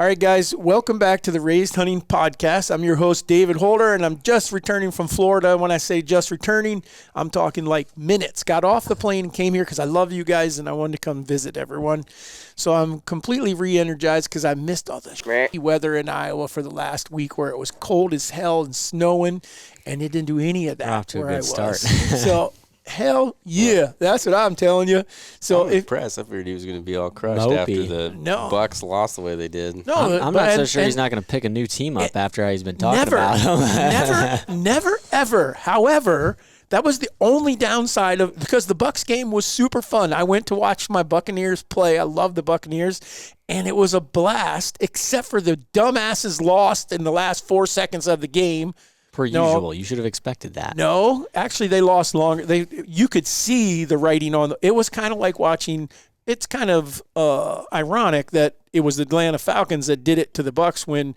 All right, guys, welcome back to the Raised Hunting Podcast. I'm your host, David Holder, and I'm just returning from Florida. When I say just returning, I'm talking like minutes. Got off the plane and came here because I love you guys, and I wanted to come visit everyone. So I'm completely re-energized because I missed all the weather in Iowa for the last week where it was cold as hell and snowing, and it didn't do any of that. We're off to a good start. So hell yeah, that's what I'm telling you. So I'm impressed. I figured he was going to be all crushed after the Bucks lost the way they did. No, I'm not so sure he's not going to pick a new team up after how he's been talking about him. never, ever. However, that was the only downside of because the Bucks game was super fun. I went to watch my Buccaneers play. I love the Buccaneers, and it was a blast. Except for the dumbasses lost in the last 4 seconds of the game. Per usual, you should have expected that. No, actually, they lost longer. You could see the writing on it was kind of like watching. It's kind of ironic that it was the Atlanta Falcons that did it to the Bucks when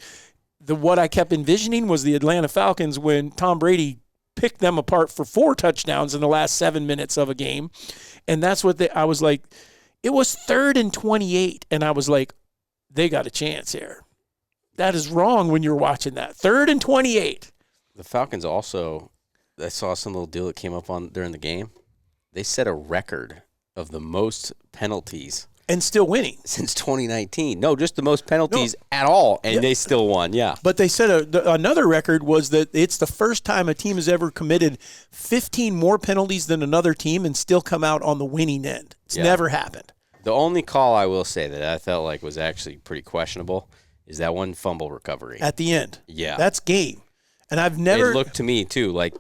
what I kept envisioning was the Atlanta Falcons when Tom Brady picked them apart for 4 touchdowns in the last 7 minutes of a game, and that's what I was like. It was 3rd and 28, and I was like, they got a chance here. That is wrong when you're watching that 3rd and 28. The Falcons also, I saw some little deal that came up on during the game. They set a record of the most penalties. And still winning. Since 2019. No, just the most penalties at all, and they still won, yeah. But they said another record was that it's the first time a team has ever committed 15 more penalties than another team and still come out on the winning end. It's never happened. The only call I will say that I felt like was actually pretty questionable is that one fumble recovery. At the end. Yeah. That's game. And I've never. It looked to me too like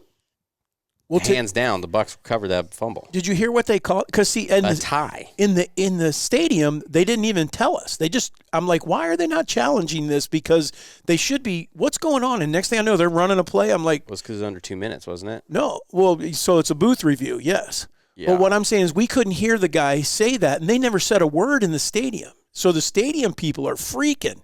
hands down the Bucs recovered that fumble. Did you hear what they called? Because see, a tie in the stadium, they didn't even tell us. They just, I'm like, why are they not challenging this? Because they should be. What's going on? And next thing I know, they're running a play. I'm like, it was because it was under 2 minutes, wasn't it? No, well, so it's a booth review, yes. Yeah. But what I'm saying is we couldn't hear the guy say that, and they never said a word in the stadium. So the stadium people are freaking.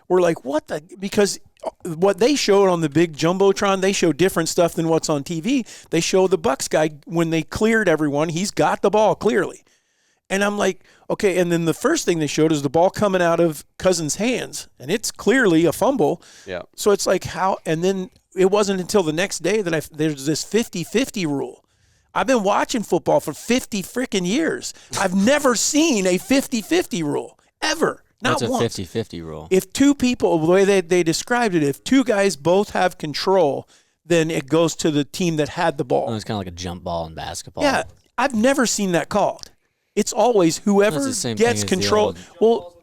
We're like, what the? Because what they showed on the big Jumbotron, they show different stuff than what's on TV. They show the Bucks guy, when they cleared everyone, he's got the ball clearly. And I'm like, okay, and then the first thing they showed is the ball coming out of Cousins' hands, and it's clearly a fumble. Yeah. So it's like how, and then it wasn't until the next day that there's this 50-50 rule. I've been watching football for 50 freaking years. I've never seen a 50-50 rule, ever. Not What's a once. 50-50 rule? If two people, the way they described it, if two guys both have control, then it goes to the team that had the ball. Oh, it's kind of like a jump ball in basketball. Yeah, I've never seen that called. It's always whoever gets control. Well,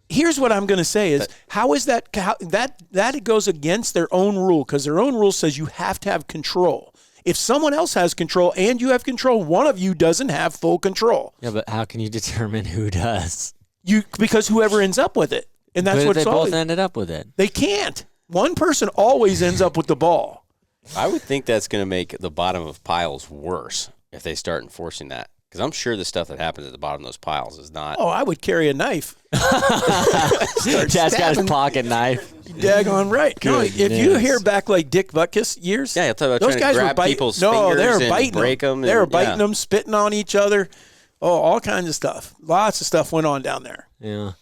here's what I'm going to say is, how is that it goes against their own rule, because their own rule says you have to have control. If someone else has control and you have control, one of you doesn't have full control. Yeah, but how can you determine who does? Because whoever ends up with it, and that's what they both ended up with it. They can't. One person always ends up with the ball. I would think that's going to make the bottom of piles worse if they start enforcing that. Because I'm sure the stuff that happens at the bottom of those piles is not. Oh, I would carry a knife. Dad's got his pocket knife. Daggone right. No, if you hear back like Dick Butkus years, yeah, those guys were biting people's fingers they were biting and break them. They were biting them, spitting on each other. Oh, all kinds of stuff. Lots of stuff went on down there. Yeah.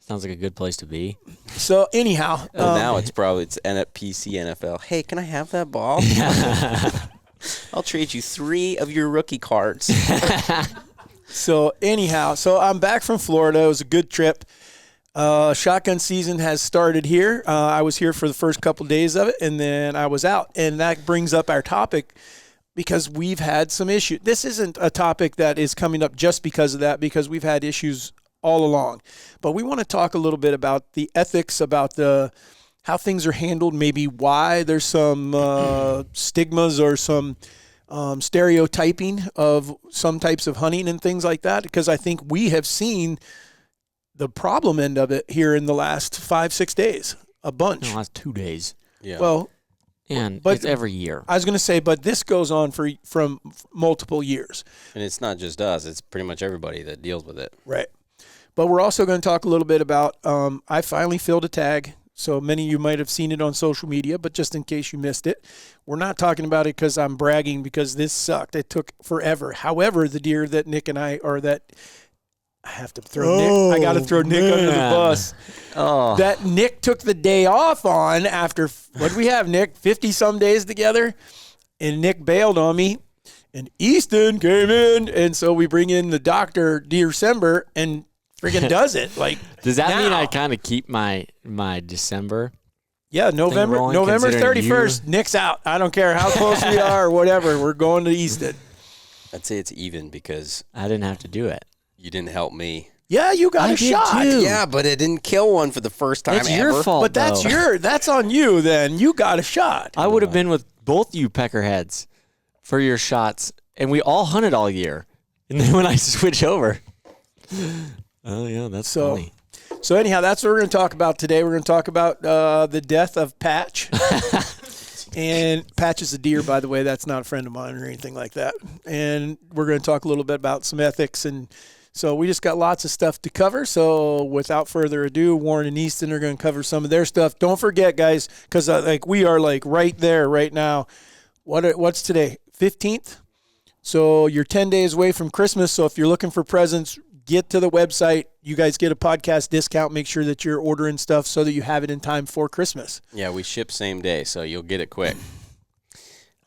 Sounds like a good place to be. So, anyhow. Now it's PC NFL. Hey, can I have that ball? I'll trade you 3 of your rookie cards. So, anyhow. So, I'm back from Florida. It was a good trip. Shotgun season has started here. I was here for the first couple days of it, and then I was out. And that brings up our topic, because we've had some issues. This isn't a topic that is coming up just because of that, because we've had issues all along. But we want to talk a little bit about the ethics, about how things are handled, maybe why there's some stigmas or some stereotyping of some types of hunting and things like that, because I think we have seen the problem end of it here in the last 5-6 days, a bunch. In the last 2 days. Yeah. Well, but it's every year. I was going to say, but this goes on from multiple years. And it's not just us. It's pretty much everybody that deals with it. Right. But we're also going to talk a little bit about, I finally filled a tag. So many of you might have seen it on social media, but just in case you missed it, we're not talking about it because I'm bragging, because this sucked. It took forever. However, the deer that Nick and I, or that I have to throw Nick. I got to throw Nick under the bus. Oh. That Nick took the day off on after, what do we have, Nick? 50-some days together? And Nick bailed on me. And Easton came in. And so we bring in the doctor December and friggin' does it. Like, does that now. mean I kind of keep my December? Yeah, November 31st, Nick's out. I don't care how close we are or whatever. We're going to Easton. I'd say it's even because I didn't have to do it. you didn't help me. Yeah, you got a shot. Too. Yeah, but it didn't kill one for the first time It's ever. your fault, But that's on you then. You got a shot. I would have been with both you peckerheads for your shots, and we all hunted all year. And then when I switch over, oh yeah, that's funny. So anyhow, that's what we're going to talk about today. We're going to talk about the death of Patch. And Patch is a deer, by the way. That's not a friend of mine or anything like that. And we're going to talk a little bit about some ethics. And so we just got lots of stuff to cover. So without further ado, Warren and Easton are going to cover some of their stuff. Don't forget, guys, because we are like right there right now. What's today? 15th? So you're 10 days away from Christmas. So if you're looking for presents, get to the website. You guys get a podcast discount. Make sure that you're ordering stuff so that you have it in time for Christmas. Yeah, we ship same day, so you'll get it quick.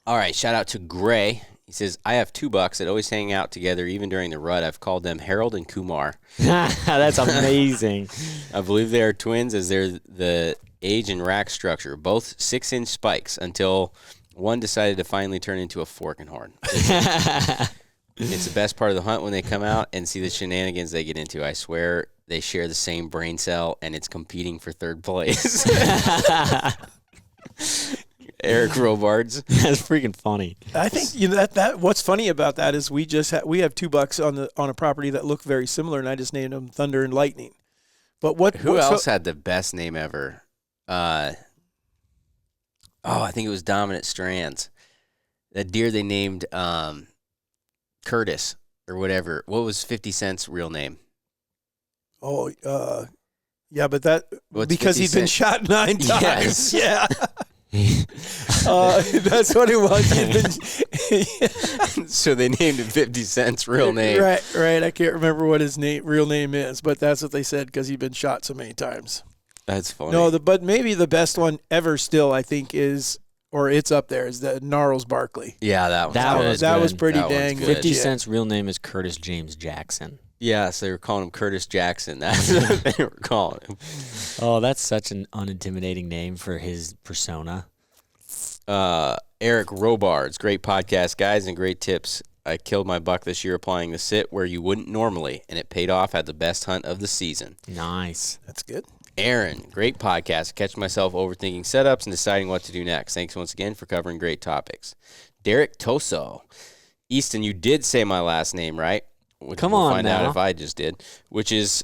All right, shout out to Gray. He says, I have 2 bucks that always hang out together even during the rut. I've called them Harold and Kumar. That's amazing. I believe they are twins as they're the age and rack structure, both 6-inch spikes until one decided to finally turn into a fork and horn. It's the best part of the hunt when they come out and see the shenanigans they get into. I swear they share the same brain cell, and it's competing for third place. Eric Robards. That's freaking funny. I think that what's funny about that is we have 2 bucks on a property that look very similar, and I just named them Thunder and Lightning. But who else had the best name ever? I think it was Dominant Strands. That deer they named Curtis or whatever. What was 50 Cent's real name? Oh, yeah, but because he's been shot 9 times. Yes. Yeah. That's what it was. So they named him 50 Cent's real name. Right. I can't remember what his real name is, but that's what they said because he'd been shot so many times. That's funny. No, but maybe the best one ever still, I think, is, or it's up there, is the Gnarls Barkley. Yeah, that was pretty dang good. 50 Cent's real name is Curtis James Jackson. Yeah, so they were calling him Curtis Jackson. That's what they were calling him. Oh, that's such an unintimidating name for his persona. Eric Robards, great podcast, guys, and great tips. I killed my buck this year applying the sit where you wouldn't normally, and it paid off. Had the best hunt of the season. Nice. That's good. Aaron, great podcast. Catch myself overthinking setups and deciding what to do next. Thanks once again for covering great topics. Derek Toso. Easton, you did say my last name, right? Come on, we'll find now. out if I just did, which is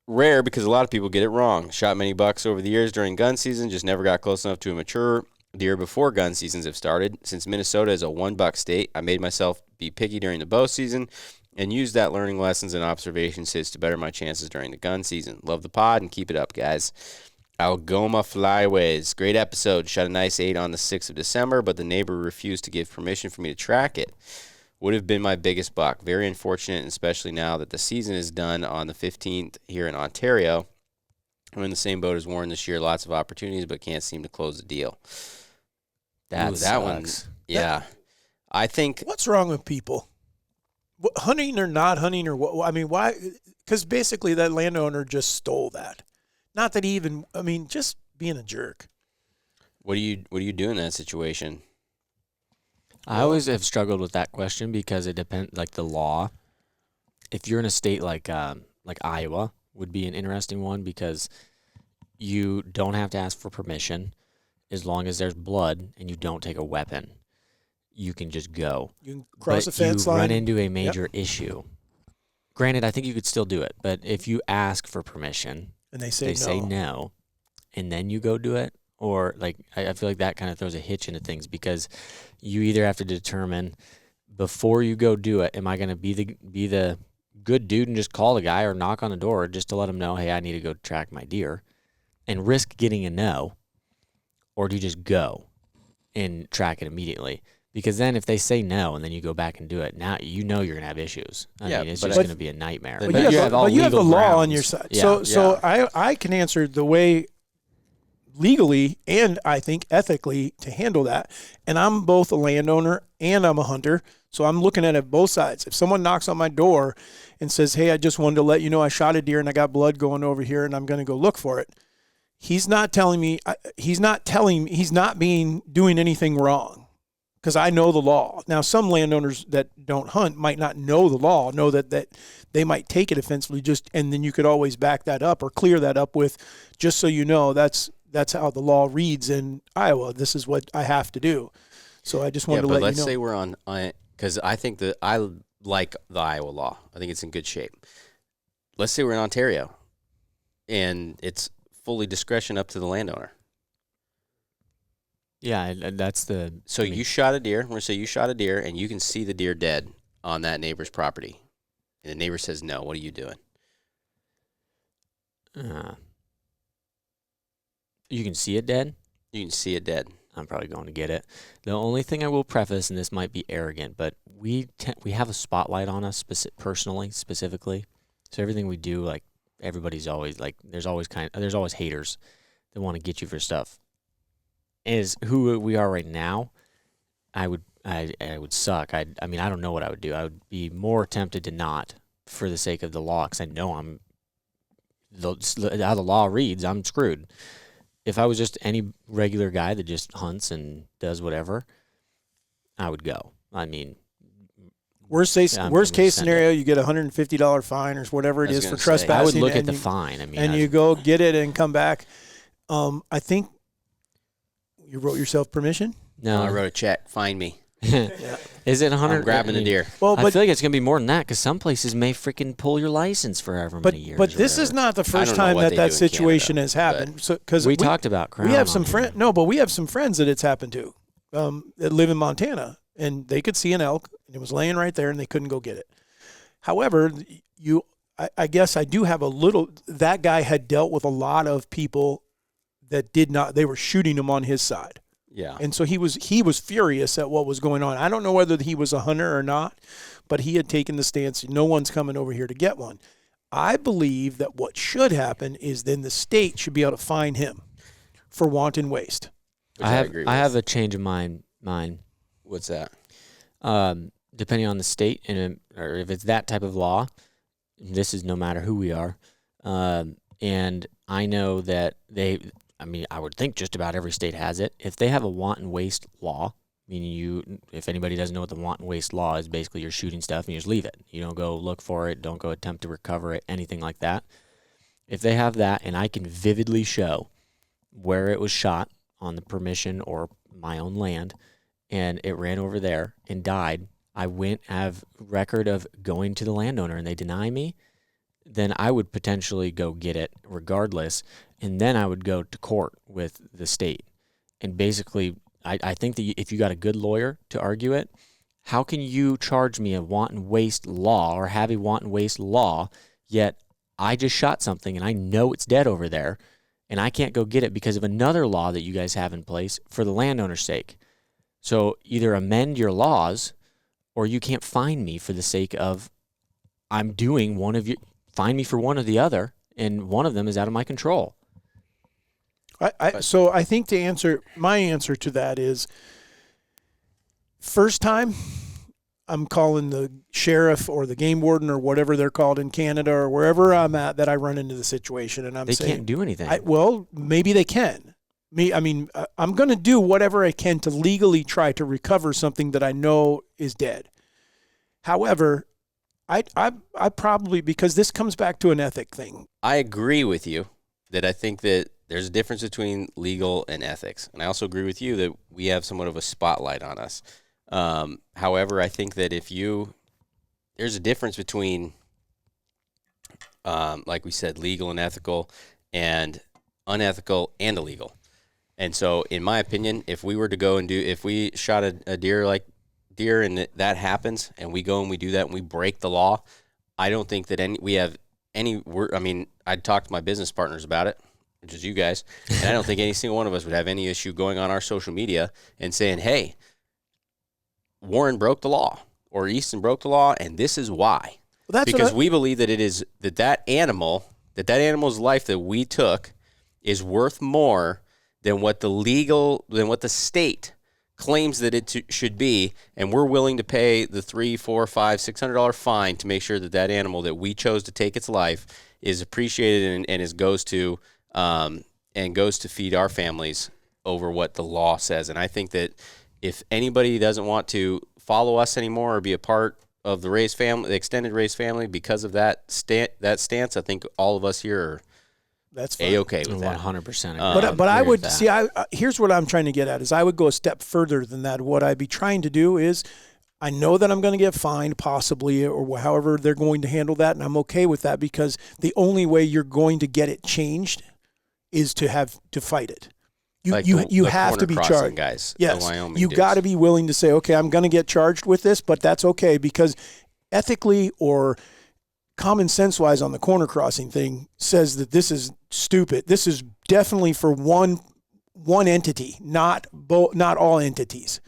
rare because a lot of people get it wrong. Shot many bucks over the years during gun season, just never got close enough to a mature deer before gun seasons have started. Since Minnesota is a 1-buck state, I made myself be picky during the bow season and used that learning lessons and observation sits to better my chances during the gun season. Love the pod and keep it up, guys. Algoma Flyways. Great episode. Shot a nice 8 on the 6th of December, but the neighbor refused to give permission for me to track it. Would have been my biggest buck. Very unfortunate, especially now that the season is done on the 15th here in Ontario. I'm in the same boat as Warren this year. Lots of opportunities, but can't seem to close the deal. That one. Yeah. I think. What's wrong with people? Hunting or not hunting or what? I mean, why? Because basically that landowner just stole that. Not that he even, just being a jerk. What do you do in that situation? I always have struggled with that question because it depends, like the law. If you're in a state like Iowa would be an interesting one because you don't have to ask for permission as long as there's blood and you don't take a weapon. You can just go. You can cross a fence you line. Run into a major issue. Granted, I think you could still do it, but if you ask for permission and they say no, and then you go do it, or I feel like that kind of throws a hitch into things because you either have to determine before you go do it, am I going to be the good dude and just call the guy or knock on the door just to let him know, hey, I need to go track my deer, and risk getting a no, or do you just go and track it immediately? Because then if they say no and then you go back and do it, now you know you're going to have issues. I mean, it's but just going to be a nightmare. But But you have the law on your side. Yeah. So I can answer the way legally and I think ethically to handle that. And I'm both a landowner and I'm a hunter. So I'm looking at it both sides. If someone knocks on my door and says, hey, I just wanted to let you know I shot a deer and I got blood going over here and I'm going to go look for it. He's not telling me, he's not doing anything wrong because I know the law. Now, some landowners that don't hunt might not know the law, know that they might take it offensively and then you could always back that up or clear that up with, just so you know, that's how the law reads in Iowa. This is what I have to do. So I just wanted to let you know. But let's say we're on because I think that I like the Iowa law. I think it's in good shape. Let's say we're in Ontario, and it's fully discretion up to the landowner. Yeah, that's the... So you shot a deer. We're going to say you shot a deer, and you can see the deer dead on that neighbor's property. And the neighbor says, no, what are you doing? You can see it dead? You can see it dead. I'm probably going to get it. The only thing I will preface, and this might be arrogant, but we have a spotlight on us specifically. So everything we do, like everybody's always like, there's always haters that want to get you for stuff. Is who we are right now. I would suck. I mean, I don't know what I would do. I would be more tempted to not for the sake of the law, because I know how the law reads, I'm screwed. If I was just any regular guy that just hunts and does whatever, I would go. I mean, worst case scenario, you get a $150 fine or whatever it is for trespassing. I would look at the fine. I mean, and you go get it and come back. I think you wrote yourself permission. No, I wrote a check. Fine me. Yeah. Is it 100? I'm grabbing a deer. Well, I feel like it's going to be more than that, because some places may freaking pull your license for however many years. But this is not the first don't know time what they that do in situation Canada, has happened. So because we talked about Crown. we have some friends. No, but we have some friends that it's happened to that live in Montana, and they could see an elk and it was laying right there, and they couldn't go get it. However, I guess I do have a little. That guy had dealt with a lot of people that did not. They were shooting him on his side. Yeah. And so he was furious at what was going on. I don't know whether he was a hunter or not, but he had taken the stance, no one's coming over here to get one. I believe that what should happen is then the state should be able to fine him for wanton waste. I have a change of mind. What's that? Depending on the state, or if it's that type of law, this is no matter who we are. And I know that I would think just about every state has it. If they have a wanton waste law, meaning if anybody doesn't know what the wanton waste law is, basically you're shooting stuff and you just leave it. You don't go look for it, don't go attempt to recover it, anything like that. If they have that, and I can vividly show where it was shot on the permission or my own land, and it ran over there and died, I have record of going to the landowner and they deny me, then I would potentially go get it regardless, and then I would go to court with the state. And basically, I think that if you got a good lawyer to argue it, how can you charge me a wanton waste law or have a wanton waste law, yet I just shot something and I know it's dead over there, and I can't go get it because of another law that you guys have in place for the landowner's sake? So either amend your laws, or you can't fine me for the sake of I'm doing one of you. Find me for one or the other, and one of them is out of my control. So I think my answer to that is, first time, I'm calling the sheriff or the game warden or whatever they're called in Canada or wherever I'm at that I run into the situation, and they can't do anything. Well, maybe they can. I'm going to do whatever I can to legally try to recover something that I know is dead. However, I probably, because this comes back to an ethic thing. I agree with you that I think that there's a difference between legal and ethics. And I also agree with you that we have somewhat of a spotlight on us. However, I think that there's a difference between, like we said, legal and ethical, and unethical and illegal. And so, in my opinion, if we shot a deer and that happens, and we go and we do that and we break the law, I don't think that I'd talk to my business partners about it, which is you guys, and I don't think any single one of us would have any issue going on our social media and saying, hey, Warren broke the law or Easton broke the law, and this is why. Well, that's because we believe that it is that animal's life that we took is worth more than what the state claims that it should be, and we're willing to pay the $300, $400, $500, $600 fine to make sure that animal that we chose to take its life is appreciated and goes to feed our families over what the law says. And I think that if anybody doesn't want to follow us anymore or be a part of the Rays family, the extended Rays family, because of that stance, I think all of us here are A-okay with that. 100%. But I would see. Here's what I'm trying to get at: is I would go a step further than that. What I'd be trying to do is, I know that I'm going to get fined, possibly, or however they're going to handle that, and I'm okay with that because the only way you're going to get it changed is to fight it. You have to be charged, guys. Yes, you got to be willing to say, okay, I'm going to get charged with this, but that's okay because ethically or common sense wise on the corner crossing thing says that this is stupid. This is definitely for one entity, not all entities.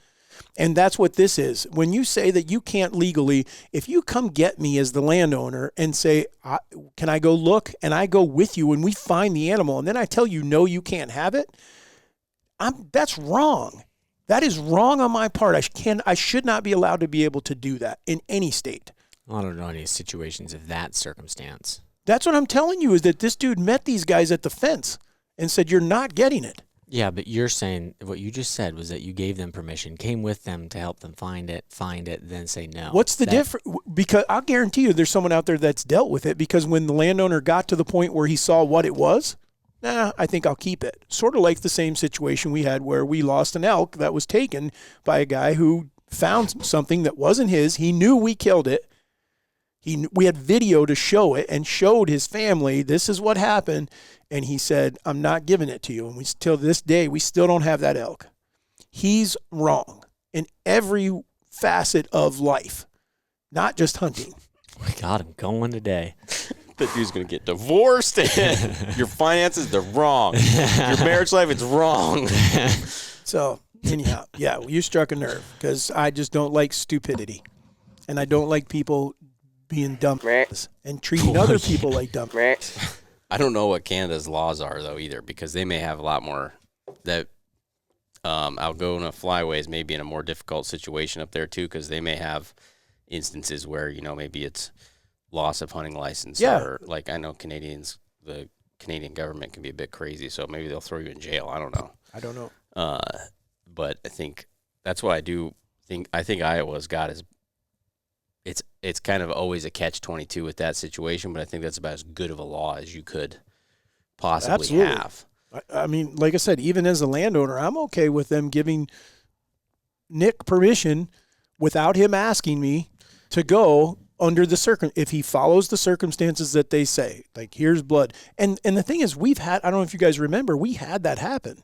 And that's what this is. When you say that you can't legally, if you come get me as the landowner and say, can I go look? And I go with you and we find the animal and then I tell you, no, you can't have it. That's wrong. That is wrong on my part. I should not be allowed to be able to do that in any state. I don't know any situations of that circumstance. That's what I'm telling you is that this dude met these guys at the fence and said, you're not getting it. Yeah, but you're saying what you just said was that you gave them permission, came with them to help them find it, then say no. What's the difference? Because I'll guarantee you there's someone out there that's dealt with it because when the landowner got to the point where he saw what it was, I think I'll keep it. Sort of like the same situation we had where we lost an elk that was taken by a guy who found something that wasn't his. He knew we killed it. We had video to show it and showed his family, this is what happened. And he said, I'm not giving it to you. And till this day, we still don't have that elk. He's wrong in every facet of life, not just hunting. Oh my God, I'm going today. That dude's going to get divorced. Your finances, they're wrong. Your marriage life, it's wrong. So anyhow, yeah, you struck a nerve because I just don't like stupidity. And I don't like people being dumb and treating other people like dumb. I don't know what Canada's laws are, though, either, because they may have a lot more that Algona flyways may be in a more difficult situation up there, too, because they may have instances where, maybe it's loss of hunting license. Yeah. Or, like, I know the Canadian government can be a bit crazy, so maybe they'll throw you in jail. I don't know. But I think that's what I do think. I think Iowa's got is it's kind of always a catch-22 with that situation, but I think that's about as good of a law as you could possibly have. I mean, like I said, even as a landowner, I'm okay with them giving Nick permission without him asking me to go under the if he follows the circumstances that they say, like here's blood. And the thing is, I don't know if you guys remember, we had that happen.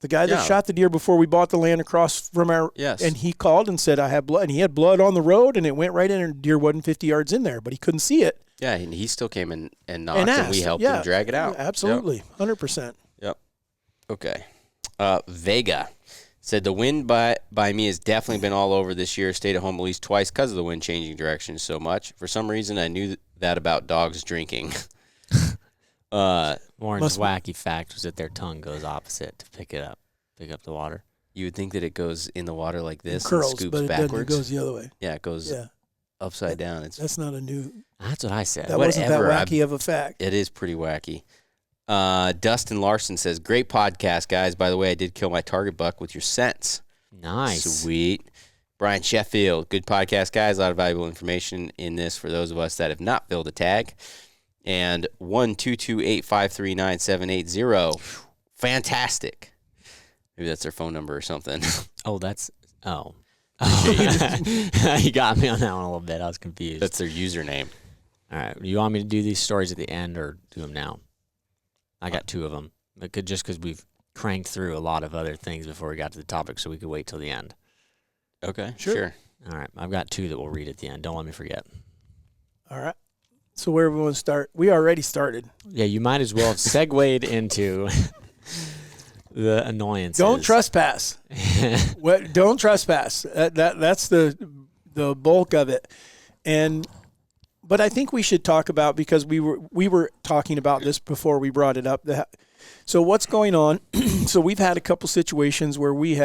The guy that shot the deer before we bought the land across from and he called and said, I have blood. And he had blood on the road, and it went right in, and the deer wasn't 50 yards in there, but he couldn't see it. Yeah, and he still came in and knocked, and we helped him drag it out. Absolutely, 100%. Yep. Okay. Vega said, the wind by me has definitely been all over this year. Stayed at home at least twice because of the wind changing direction so much. For some reason, I knew that about dogs drinking. Warren's wacky fact was that their tongue goes opposite to pick up the water. You would think that it goes in the water like this curls, and scoops but backwards. It goes the other way. Yeah, it goes upside down. That's not a new. That's what I said. That wasn't that wacky of a fact. It is pretty wacky. Dustin Larson says, great podcast, guys. By the way, I did kill my target buck with your scents. Nice. Sweet. Brian Sheffield, good podcast, guys. A lot of valuable information in this for those of us that have not filled a tag. And 1-228-539-780. Fantastic. Maybe that's their phone number or something. You got me on that one a little bit. I was confused. That's their username. All right. Do you want me to do these stories at the end or do them now? I got two of them. Just because we've cranked through a lot of other things before we got to the topic, so we could wait till the end. Okay, sure. All right. I've got two that we'll read at the end. Don't let me forget. All right. So where we want to start? We already started. Yeah, you might as well have segued into The annoyances. Don't trespass. Don't trespass. That's the bulk of it. But I think we should talk about, because we were talking about this before we brought it up. So what's going on? So we've had a couple situations where we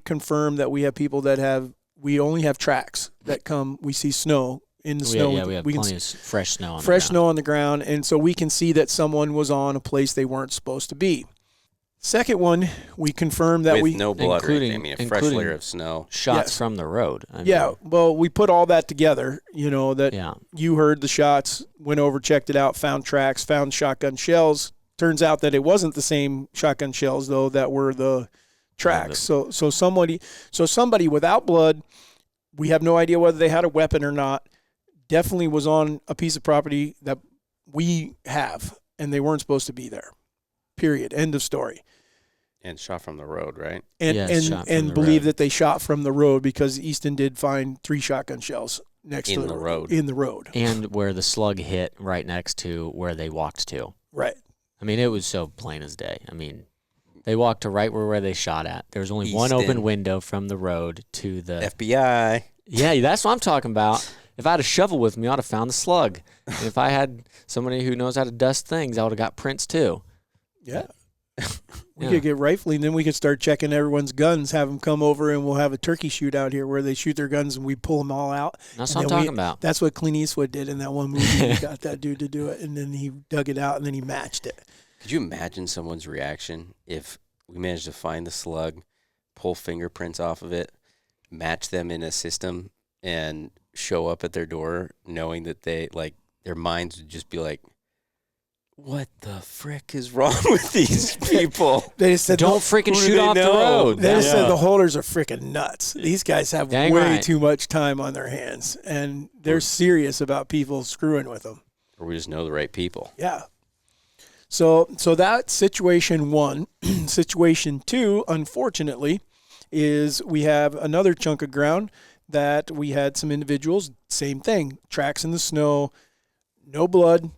confirm that we have people that we only have tracks that come. We see snow in the snow. Yeah, we have plenty of fresh snow on the ground. Fresh snow on the ground, and so we can see that someone was on a place they weren't supposed to be. Second one, we confirm that with no blood, including a fresh layer of snow, shots from the road. Well, we put all that together. You heard the shots, went over, checked it out, found tracks, found shotgun shells. Turns out that it wasn't the same shotgun shells though that were the tracks. So somebody without blood, we have no idea whether they had a weapon or not, definitely was on a piece of property that we have, and they weren't supposed to be there. Period. End of story. And shot from the road, right? And believe that they shot from the road, because Easton did find 3 shotgun shells next to the road. In the road. And where the slug hit right next to where they walked to. Right. I mean, it was so plain as day. I mean, they walked to right where they shot at. There was only one open window from the road to the FBI. Yeah, that's what I'm talking about. If I had a shovel with me, I would have found the slug. And if I had somebody who knows how to dust things, I would have got prints too. Yeah. We could get rifling, then we could start checking everyone's guns, have them come over, and we'll have a turkey shoot out here where they shoot their guns and we pull them all out. That's what I'm talking about. That's what Clint Eastwood did in that one movie. He got that dude to do it, and then he dug it out, and then he matched it. Could you imagine someone's reaction if we managed to find the slug, pull fingerprints off of it, match them in a system, and show up at their door knowing that their minds would just be like, what the frick is wrong with these people? They just said, don't freaking shoot off the road. They just said the holders are freaking nuts. These guys have way too much time on their hands, and they're serious about people screwing with them. Or we just know the right people. Yeah. So that's situation 1. Situation 2, unfortunately, is we have another chunk of ground that we had some individuals, same thing, tracks in the snow, no blood,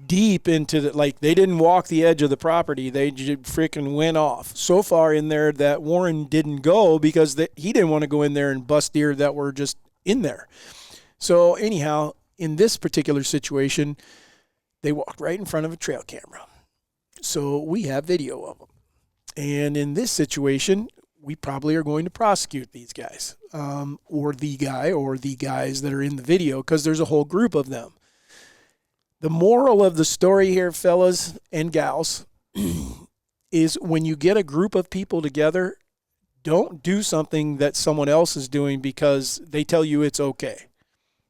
deep into they didn't walk the edge of the property. They just freaking went off so far in there that Warren didn't go because he didn't want to go in there and bust deer that were just in there. So anyhow, in this particular situation, they walked right in front of a trail camera. So we have video of them. And in this situation, we probably are going to prosecute these guys, or the guy or the guys that are in the video, because there's a whole group of them. The moral of the story here, fellas and gals, is when you get a group of people together, don't do something that someone else is doing because they tell you it's okay.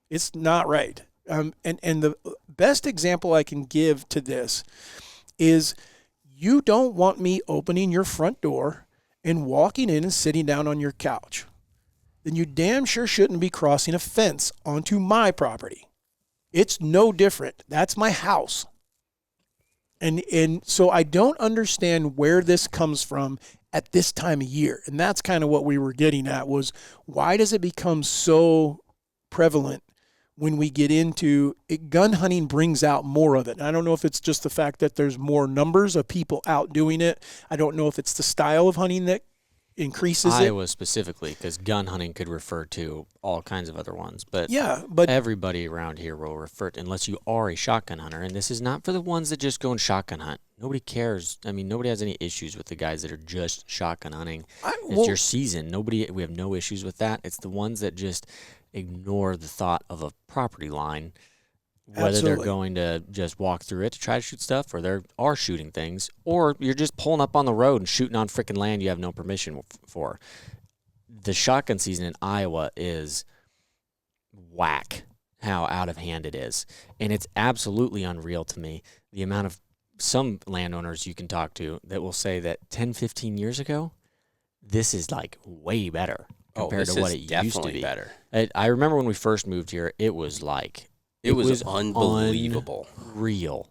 It's not right. And the best example I can give to this is you don't want me opening your front door and walking in and sitting down on your couch. Then you damn sure shouldn't be crossing a fence onto my property. It's no different. That's my house. And so I don't understand where this comes from at this time of year. And that's kind of what we were getting at, was why does it become so prevalent when we get into it? Gun hunting brings out more of it. And I don't know if it's just the fact that there's more numbers of people out doing it. I don't know if it's the style of hunting that increases Iowa specifically, because gun hunting could refer to all kinds of other ones, but everybody around here will refer to, unless you are a shotgun hunter, and this is not for the ones that just go and shotgun hunt. Nobody cares. I mean, nobody has any issues with the guys that are just shotgun hunting. It's your season. We have no issues with that. It's the ones that just ignore the thought of a property line, whether they're going to just walk through it to try to shoot stuff, or they are shooting things, or you're just pulling up on the road and shooting on freaking land you have no permission for. The shotgun season in Iowa is whack how out of hand it is. And it's absolutely unreal to me, the amount of some landowners you can talk to that will say that 10, 15 years ago, this is way better compared to what it used to be. Better. I remember when we first moved here, it was it was unbelievable. Unreal.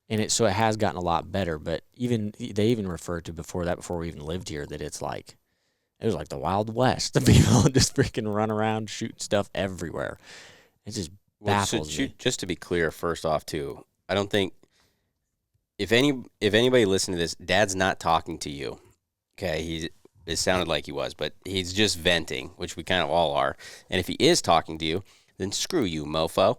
And so it has gotten a lot better, but they even referred to before we even lived here, that it was like the Wild West. The people just freaking run around shooting stuff everywhere. It just baffles me. Just to be clear, first off, too, I don't think if anybody listening to this, Dad's not talking to you. Okay, it sounded like he was, but he's just venting, which we kind of all are. And if he is talking to you, then screw you, mofo.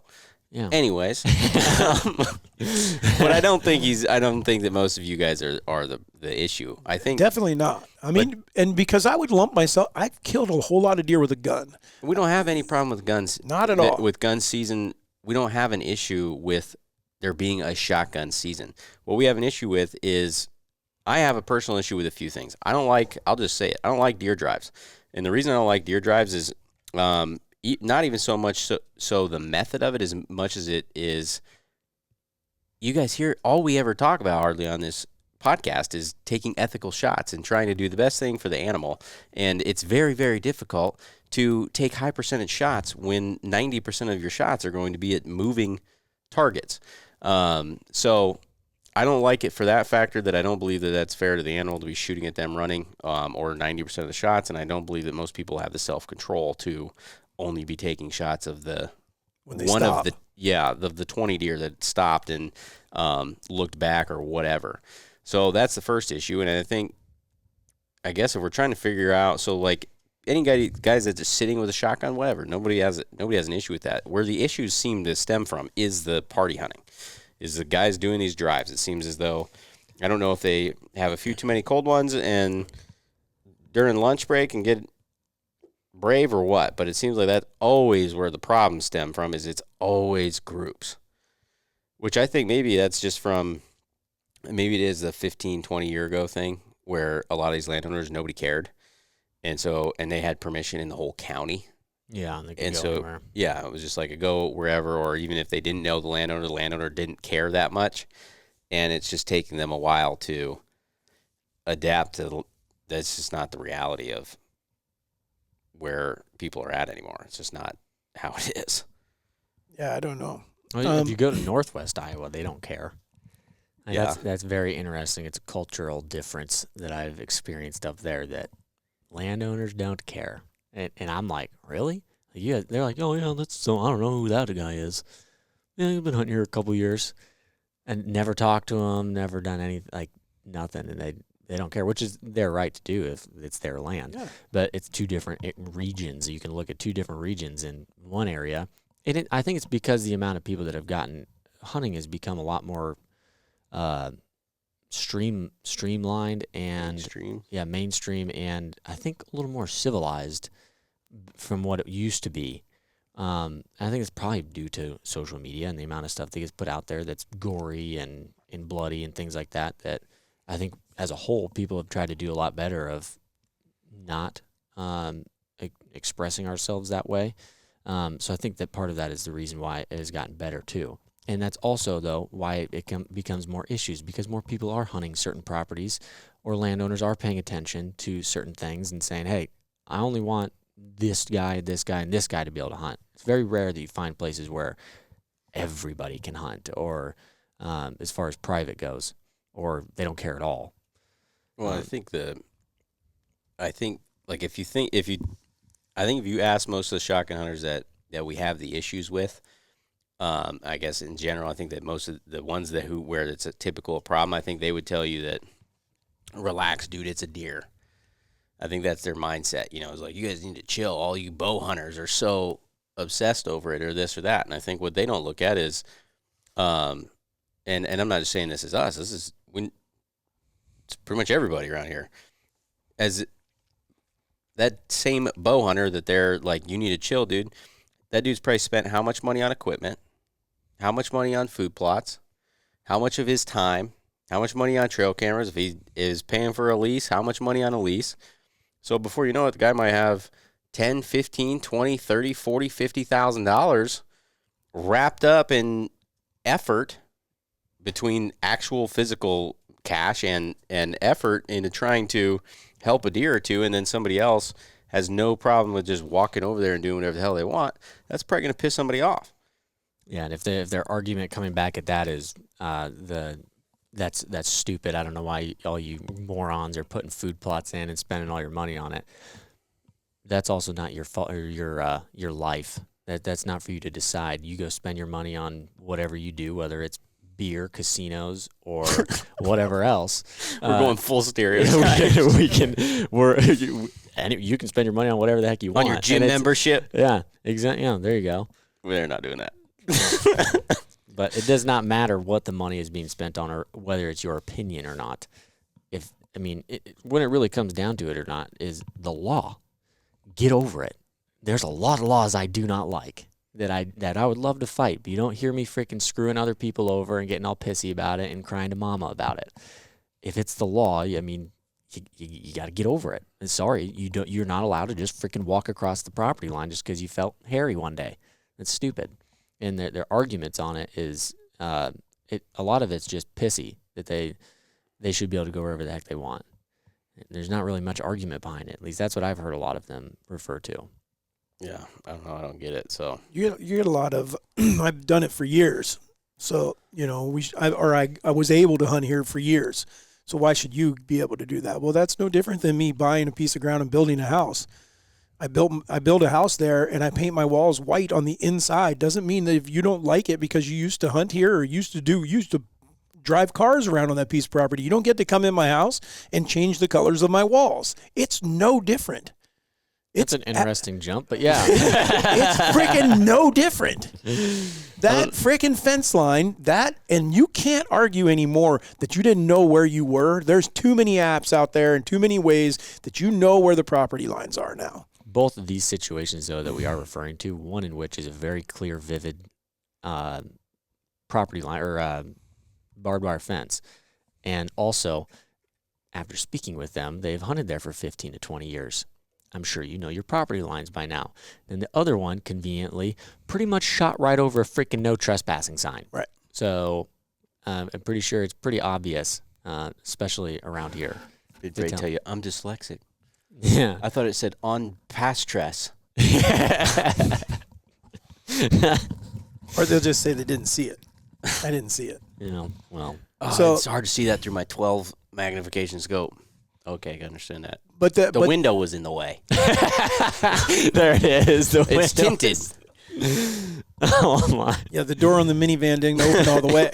Yeah. Anyways, but I don't think that most of you guys are the issue. I think Definitely not. I mean, and because I would lump myself, I've killed a whole lot of deer with a gun. we don't have any problem with guns. Not at all. With gun season, we don't have an issue with there being a shotgun season. What we have an issue with is I have a personal issue with a few things. I'll just say it. I don't like deer drives. And the reason I don't like deer drives is not even so much so the method of it as much as it is, you guys hear, all we ever talk about hardly on this podcast is taking ethical shots and trying to do the best thing for the animal. And it's very, very difficult to take high percentage shots when 90% of your shots are going to be at moving targets. So I don't like it for that factor, that I don't believe that that's fair to the animal to be shooting at them running, or 90% of the shots. And I don't believe that most people have the self-control to only be taking shots of the stop. of the 20 deer that stopped and looked back or whatever. So that's the first issue. And I guess if we're trying to figure out, so like any guys that's just sitting with a shotgun, whatever, nobody has an issue with that. Where the issues seem to stem from is the party hunting, is the guys doing these drives. It seems as though, I don't know if they have a few too many cold ones and during lunch break and get brave or what, but it seems like that's always where the problems stem from, is it's always groups, which I think maybe that's just from, maybe it is the 15, 20 year ago thing where a lot of these landowners, nobody cared. And they had permission in the whole county. Yeah. And So, yeah, it was just like a go wherever, or even if they didn't know the landowner didn't care that much. And it's just taking them a while to adapt to, that's just not the reality of where people are at anymore. It's just not how it is. Yeah, I don't know. Well, if you go to Northwest Iowa, they don't care. And Yeah. That's very interesting. It's a cultural difference that I've experienced up there, that landowners don't care. And I'm like, really? Yeah. They're like, oh, yeah, so I don't know who that guy is. Yeah, he's been hunting here a couple years. And never talked to him, never done anything, like nothing. And they don't care, which is their right to do if it's their land. Yeah. But it's two different regions. You can look at two different regions in one area. And I think it's because the amount of people that have gotten hunting has become a lot more streamlined and Mainstream. mainstream, and I think a little more civilized from what it used to be. I think it's probably due to social media and the amount of stuff that gets put out there that's gory and bloody and things like that, that I think as a whole people have tried to do a lot better of not expressing ourselves that way. So I think that part of that is the reason why it has gotten better too. And that's also, though, why it becomes more issues, because more people are hunting certain properties, or landowners are paying attention to certain things and saying, hey, I only want this guy, and this guy to be able to hunt. It's very rare that you find places where everybody can hunt, or as far as private goes, or they don't care at all. Well, I think if you ask most of the shotgun hunters that we have the issues with, I guess in general, I think that most of the ones where it's a typical problem, I think they would tell you that, relax, dude, it's a deer. I think that's their mindset. You know, it's like, you guys need to chill. All you bow hunters are so obsessed over it, or this or that. And I think what they don't look at is, and I'm not just saying this is us. This is it's pretty much everybody around here. As that same bow hunter that they're like, you need to chill, dude. That dude's probably spent how much money on equipment, how much money on food plots, how much of his time, how much money on trail cameras. If he is paying for a lease, how much money on a lease. So before you know it, the guy might have $10, $15, $20, $30, $40, $50,000 wrapped up in effort between actual physical cash and effort into trying to help a deer or two, and then somebody else has no problem with just walking over there and doing whatever the hell they want. That's probably going to piss somebody off. Yeah, and if their argument coming back at that is that's stupid. I don't know why all you morons are putting food plots in and spending all your money on it. That's also not your fault or your life. That's not for you to decide. You go spend your money on whatever you do, whether it's beer, casinos, or whatever else. We're going full stereotype. You can spend your money on whatever the heck you want. On your gym membership? Yeah, exactly. Yeah, there you go. They're not doing that. But it does not matter what the money is being spent on or whether it's your opinion or not. When it really comes down to it or not is the law. Get over it. There's a lot of laws I do not like that I would love to fight, but you don't hear me freaking screwing other people over and getting all pissy about it and crying to mama about it. If it's the law, you got to get over it. And sorry, you're not allowed to just freaking walk across the property line just because you felt hairy one day. That's stupid. And their arguments on it is a lot of it's just pissy that they should be able to go wherever the heck they want. There's not really much argument behind it. At least that's what I've heard a lot of them refer to. Yeah, I don't know. I don't get it. So you get a lot of. I've done it for years, so I was able to hunt here for years. So why should you be able to do that? Well, that's no different than me buying a piece of ground and building a house. I build a house there and I paint my walls white on the inside. Doesn't mean that if you don't like it because you used to hunt here or used to drive cars around on that piece of property, you don't get to come in my house and change the colors of my walls. It's no different. It's an interesting jump, but yeah. It's freaking no different. That freaking fence line, and you can't argue anymore that you didn't know where you were. There's too many apps out there and too many ways that you know where the property lines are now. Both of these situations, though, that we are referring to, one in which is a very clear, vivid property line or barbed wire fence. And also, after speaking with them, they've hunted there for 15 to 20 years. I'm sure you know your property lines by now. Then the other one, conveniently, pretty much shot right over a freaking no trespassing sign. Right. So I'm pretty sure it's pretty obvious, especially around here. Did Ray tell you I'm dyslexic? Yeah. I thought it said on past tress. Or they'll just say they didn't see it. I didn't see it. Well. So it's hard to see that through my 12 magnification scope. Okay, I understand that. But the window was in the way. There it is. It's tinted. Oh my! Yeah, the door on the minivan didn't open all the way.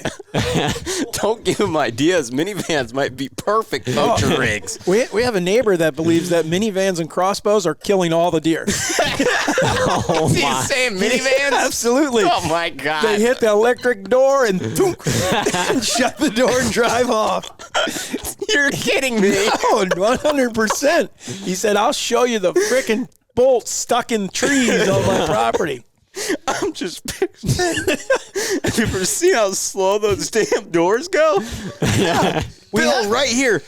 Don't give him ideas. Minivans might be perfect poacher rigs. We have a neighbor that believes that minivans and crossbows are killing all the deer. Oh Is he my! saying minivans? Absolutely. Oh my God! They hit the electric door and shut the door and drive off. You're kidding me. No, 100%. He said, "I'll show you the frickin' bolts stuck in trees on my property." I'm just picturing. Have you ever seen how slow those damn doors go? Yeah. Bill, right here.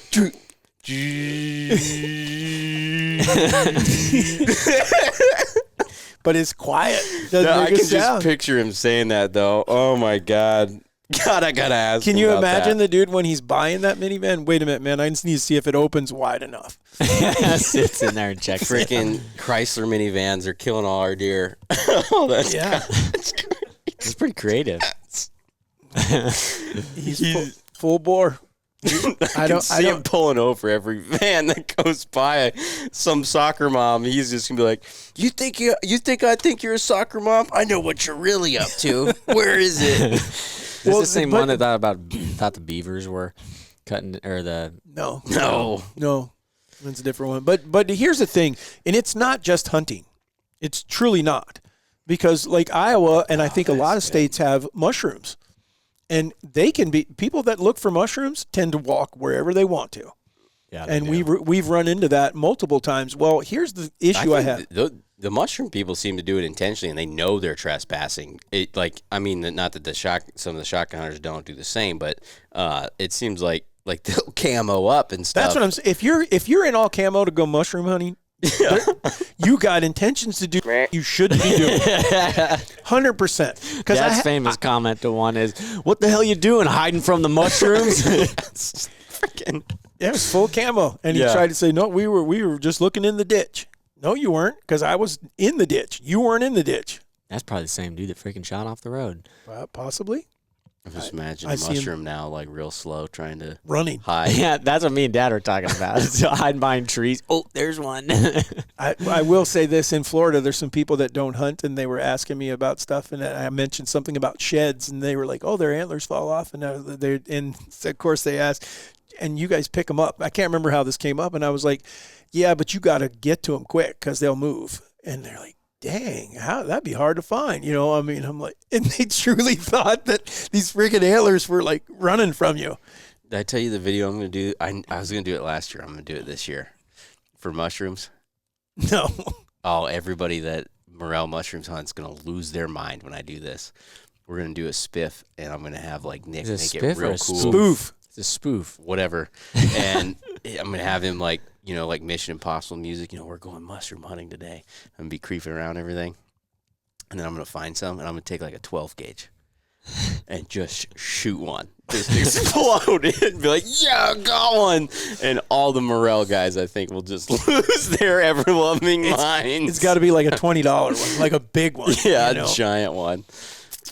But it's quiet. I can just picture him saying that, though. Oh, my God. God, I got to ask Can him you about imagine that. the dude when he's buying that minivan? Wait a minute, man. I just need to see if it opens wide enough. Sits in there and checks. Freaking Chrysler minivans are killing all our deer. Oh, that's It's pretty creative. He's full bore. I don't see him pulling over every van that goes by. Some soccer mom, he's just gonna be like, "You think I think you're a soccer mom? I know what you're really up to. Where is it?" Is this the same one that thought the beavers were cutting or the No. That's a different one. But here's the thing, and it's not just hunting. It's truly not, because like Iowa and I think a lot of states have mushrooms. And they can be people that look for mushrooms tend to walk wherever they want to. Yeah, and we've run into that multiple times. Well, here's the issue I have. The mushroom people seem to do it intentionally, and they know they're trespassing. Not that some of the shotgun hunters don't do the same, but it seems like they'll camo up and stuff. That's what I'm saying. If you're in all camo to go mushroom hunting, you got intentions to do you shouldn't be doing. 100%. Because Dad's famous comment to one is, "What the hell you doing, hiding from the mushrooms?" Freaking yeah, it was full camo, and he tried to say, "No, we were just looking in the ditch." No, you weren't, because I was in the ditch. You weren't in the ditch. That's probably the same dude that freaking shot off the road. Possibly. I just imagine I a see 'em mushroom now, like real slow, trying to running. hide. Yeah, that's what me and Dad are talking about. So hide behind trees. Oh, there's one. I will say this, in Florida, there's some people that don't hunt, and they were asking me about stuff, and I mentioned something about sheds, and they were like, oh, their antlers fall off, and of course they asked, and you guys pick them up. I can't remember how this came up, and I was like, yeah, but you got to get to them quick because they'll move. And they're like, dang, that'd be hard to find, I mean, I'm like, and they truly thought that these freaking antlers were like running from you. Did I tell you the video I'm going to do? I was going to do it last year. I'm going to do it this year for mushrooms. No. Oh, everybody that morel mushrooms hunts going to lose their mind when I do this. We're going to do a spiff, and I'm going to have like Nick Is it make spiff it real or a cool. Spoof. It's a spoof. Whatever. And I'm going to have him like, like Mission Impossible music. We're going mushroom hunting today. I'm going to be creeping around everything. And then I'm going to find some, and I'm going to take like a 12 gauge and just shoot one. Just explode it and be like, yeah, got one. And all the morel guys, I think, will just lose their ever-loving minds. It's got to be like a $20 one, like a big one. Yeah, a giant one.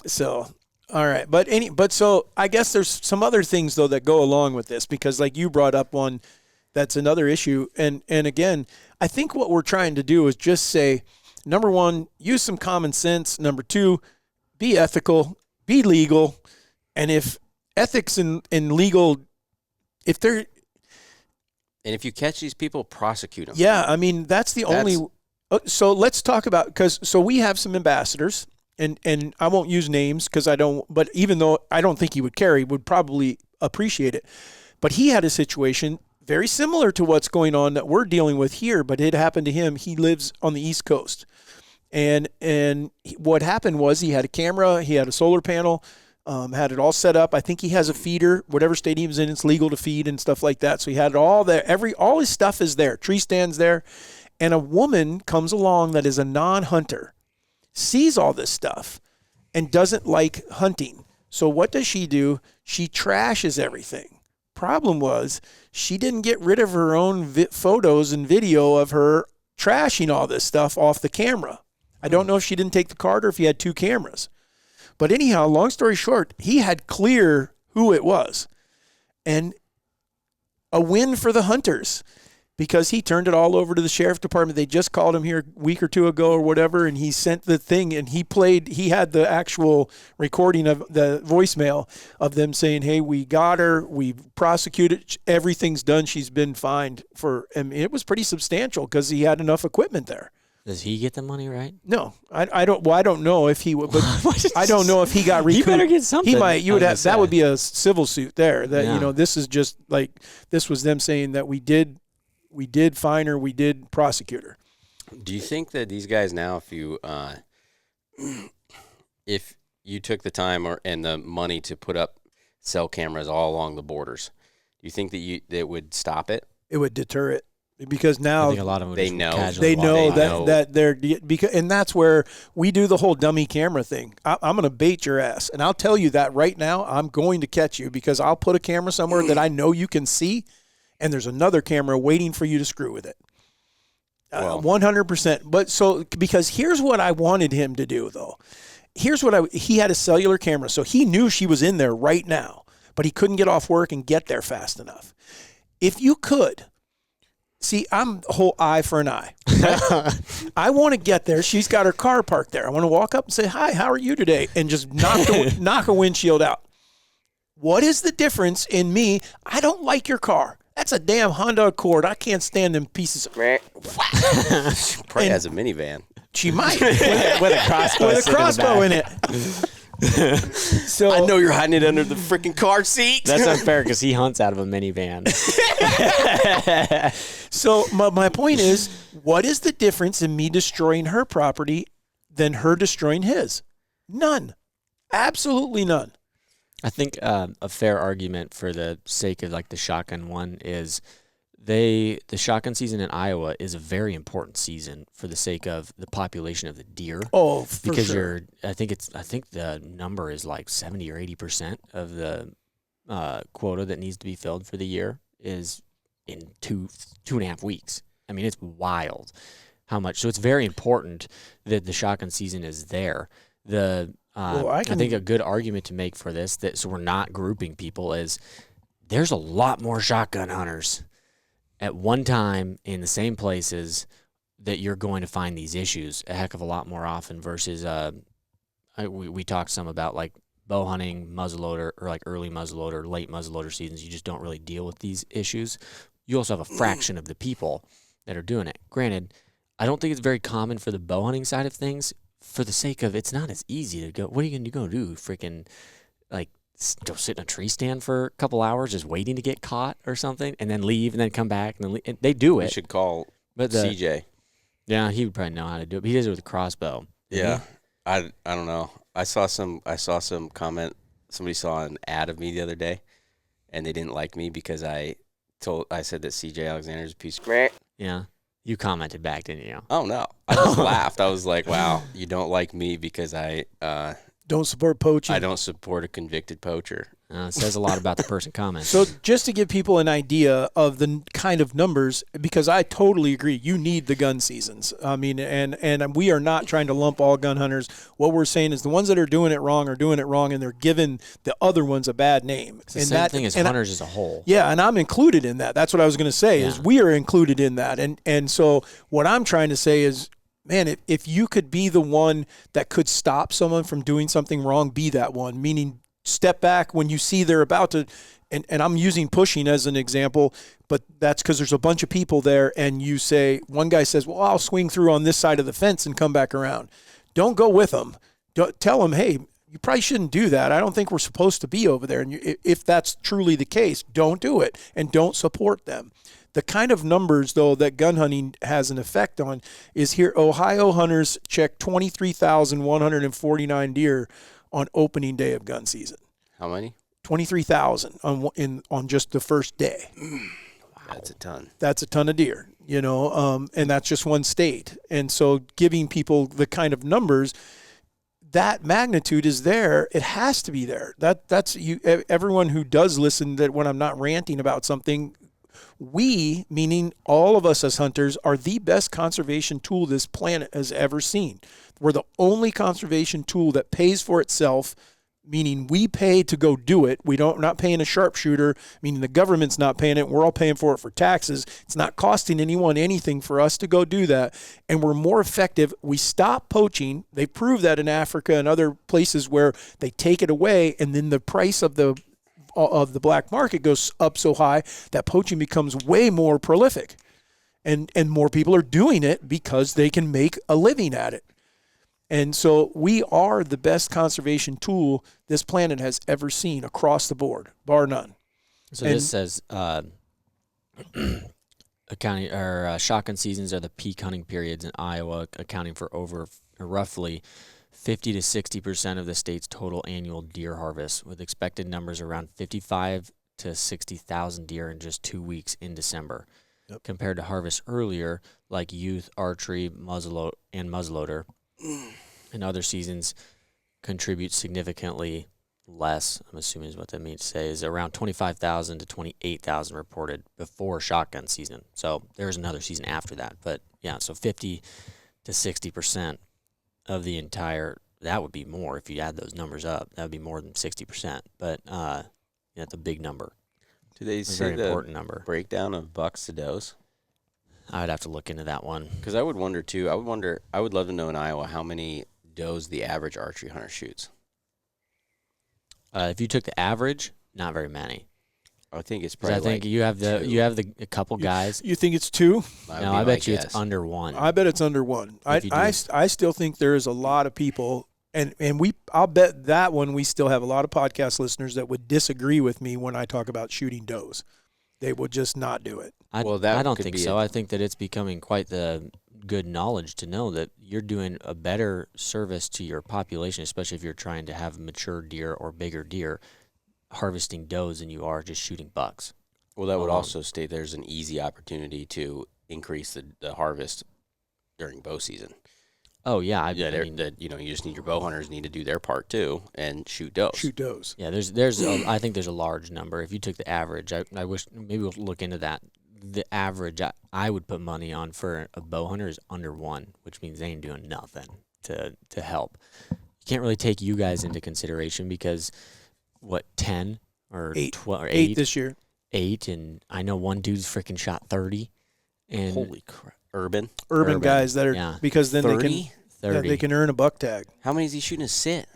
So, all right. But so I guess there's some other things, though, that go along with this, because like you brought up one that's another issue. And again, I think what we're trying to do is just say, number one, use some common sense. Number two, be ethical, be legal. And if ethics and legal, if they're... And if you catch these people, prosecute them. Yeah, I mean, that's the only... So let's talk about... So we have some ambassadors, and I won't use names because I don't... But even though I don't think he would care, he would probably appreciate it. But he had a situation very similar to what's going on that we're dealing with here, but it happened to him. He lives on the East Coast. And what happened was he had a camera, he had a solar panel, had it all set up. I think he has a feeder, whatever state he was in, it's legal to feed and stuff like that. So he had it all there. All his stuff is there. Tree stands there. And a woman comes along that is a non-hunter, sees all this stuff, and doesn't like hunting. So what does she do? She trashes everything. Problem was, she didn't get rid of her own photos and video of her trashing all this stuff off the camera. I don't know if she didn't take the card or if he had two cameras. But anyhow, long story short, he had clear who it was. And a win for the hunters, because he turned it all over to the sheriff department. They just called him here a week or two ago or whatever, and he sent the thing, and he had the actual recording of the voicemail of them saying, hey, we got her, we prosecuted, everything's done, she's been fined for, I mean, it was pretty substantial because he had enough equipment there. Does he get the money, right? No, I don't. Well, I don't know if he would, but I don't know if he got recouped. He better get something. He might. You would have. That would be a civil suit there. That Yeah. this is just like this was them saying that we did fine her, we did prosecute her. Do you think that these guys now, if you took the time and the money to put up cell cameras all along the borders, do you think that would stop it? It would deter it. Because now I think a lot of them they just know. casually they walk know by. that they're because, and that's where we do the whole dummy camera thing. I'm going to bait your ass, and I'll tell you that right now. I'm going to catch you because I'll put a camera somewhere that I know you can see, and there's another camera waiting for you to screw with it. 100%. But so because here's what I wanted him to do though. He had a cellular camera, so he knew she was in there right now, but he couldn't get off work and get there fast enough. If you could. See, I'm a whole eye for an eye. I want to get there. She's got her car parked there. I want to walk up and say, hi, how are you today? And just knock a windshield out. What is the difference in me? I don't like your car. That's a damn Honda Accord. I can't stand them pieces. Probably has a minivan. She might. with a crossbow in it. So I know you're hiding it under the freaking car seat. That's unfair because he hunts out of a minivan. So my point is, what is the difference in me destroying her property than her destroying his? None. Absolutely none. I think a fair argument for the sake of like the shotgun one is the shotgun season in Iowa is a very important season for the sake of the population of the deer. Oh, for because sure. I think the number is like 70 or 80% of the quota that needs to be filled for the year is in 2.5 weeks. I mean, it's wild how much. So it's very important that the shotgun season is there. The Well, I think a good argument to make for this, so we're not grouping people, is there's a lot more shotgun hunters at one time in the same places that you're going to find these issues a heck of a lot more often versus we talked some about like bow hunting, muzzleloader, or like early muzzleloader, late muzzleloader seasons. You just don't really deal with these issues. You also have a fraction of the people that are doing it. Granted, I don't think it's very common for the bow hunting side of things, for the sake of it's not as easy to go. What are you going to do? Freaking like go sit in a tree stand for a couple hours just waiting to get caught or something, and then leave and then come back and then leave. And they do it. We should call But CJ. Yeah, he would probably know how to do it. But he does it with a crossbow. Yeah, I don't know. I saw some comment. Somebody saw an ad of me the other day, and they didn't like me because I said that CJ Alexander's a piece of crap. Yeah, you commented back, didn't you? Oh no, I just laughed. I was like, wow, you don't like me because I don't support poaching. I don't support a convicted poacher. It says a lot about the person commenting. So just to give people an idea of the kind of numbers, because I totally agree, you need the gun seasons. I mean, and we are not trying to lump all gun hunters. What we're saying is the ones that are doing it wrong are doing it wrong, and they're giving the other ones a bad name. It's the same thing as hunters as a whole. Yeah, and I'm included in that. That's what I was going to say, is we are included in that. And so what I'm trying to say is, man, if you could be the one that could stop someone from doing something wrong, be that one, meaning step back when you see they're about to, and I'm using pushing as an example, but that's because there's a bunch of people there, and you say, one guy says, well, I'll swing through on this side of the fence and come back around. Don't go with them. Don't tell them, hey, you probably shouldn't do that. I don't think we're supposed to be over there. And if that's truly the case, don't do it and don't support them. The kind of numbers, though, that gun hunting has an effect on is here. Ohio hunters checked 23,149 deer on opening day of gun season. How many? 23,000 on just the first day. Wow. That's a ton. That's a ton of deer, and that's just one state. And so giving people the kind of numbers, that magnitude is there. It has to be there. That's you. Everyone who does listen, that when I'm not ranting about something, we, meaning all of us as hunters, are the best conservation tool this planet has ever seen. We're the only conservation tool that pays for itself, meaning we pay to go do it. We're not paying a sharpshooter, meaning the government's not paying it. We're all paying for it for taxes. It's not costing anyone anything for us to go do that. And we're more effective. We stop poaching. They prove that in Africa and other places where they take it away, and then the price of the black market goes up so high that poaching becomes way more prolific. And more people are doing it because they can make a living at it. And so we are the best conservation tool this planet has ever seen across the board, bar none. So this says shotgun seasons are the peak hunting periods in Iowa, accounting for over roughly 50 to 60% of the state's total annual deer harvest, with expected numbers around 55 to 60,000 deer in just 2 weeks in December. Yep. Compared to harvest earlier, like youth, archery, muzzleloader, and other seasons contribute significantly less, I'm assuming is what that means to say, is around 25,000 to 28,000 reported before shotgun season. So there's another season after that. But yeah, so 50 to 60% of the entire, that would be more if you add those numbers up. That would be more than 60%. But that's a big number. Do they say very important number breakdown of bucks to does? I would have to look into that one. Because I would wonder, too. I would love to know in Iowa how many does the average archery hunter shoots. If you took the average, not very many. I think it's probably. I think you have a couple guys. You think it's two? No, I bet you it's under one. I bet it's under one. I still think there is a lot of people, and I'll bet that one we still have a lot of podcast listeners that would disagree with me when I talk about shooting does. They would just not do it. I don't think so. I think that it's becoming quite the good knowledge to know that you're doing a better service to your population, especially if you're trying to have mature deer or bigger deer, harvesting does than you are just shooting bucks. Well, that would also state there's an easy opportunity to increase the harvest during bow season. Oh yeah, I mean, you just need your bow hunters need to do their part too and shoot does. Shoot does. Yeah, I think there's a large number. If you took the average, I wish maybe we'll look into that. The average I would put money on for a bow hunter is under one, which means they ain't doing nothing to help. you can't really take you guys into consideration because 10 or 8. 12 or 8 this year. 8, and I know one dude's freaking shot 30. And Holy crap. Urban Guys that are because then 30? they can earn a buck tag. How many is he shooting a sit?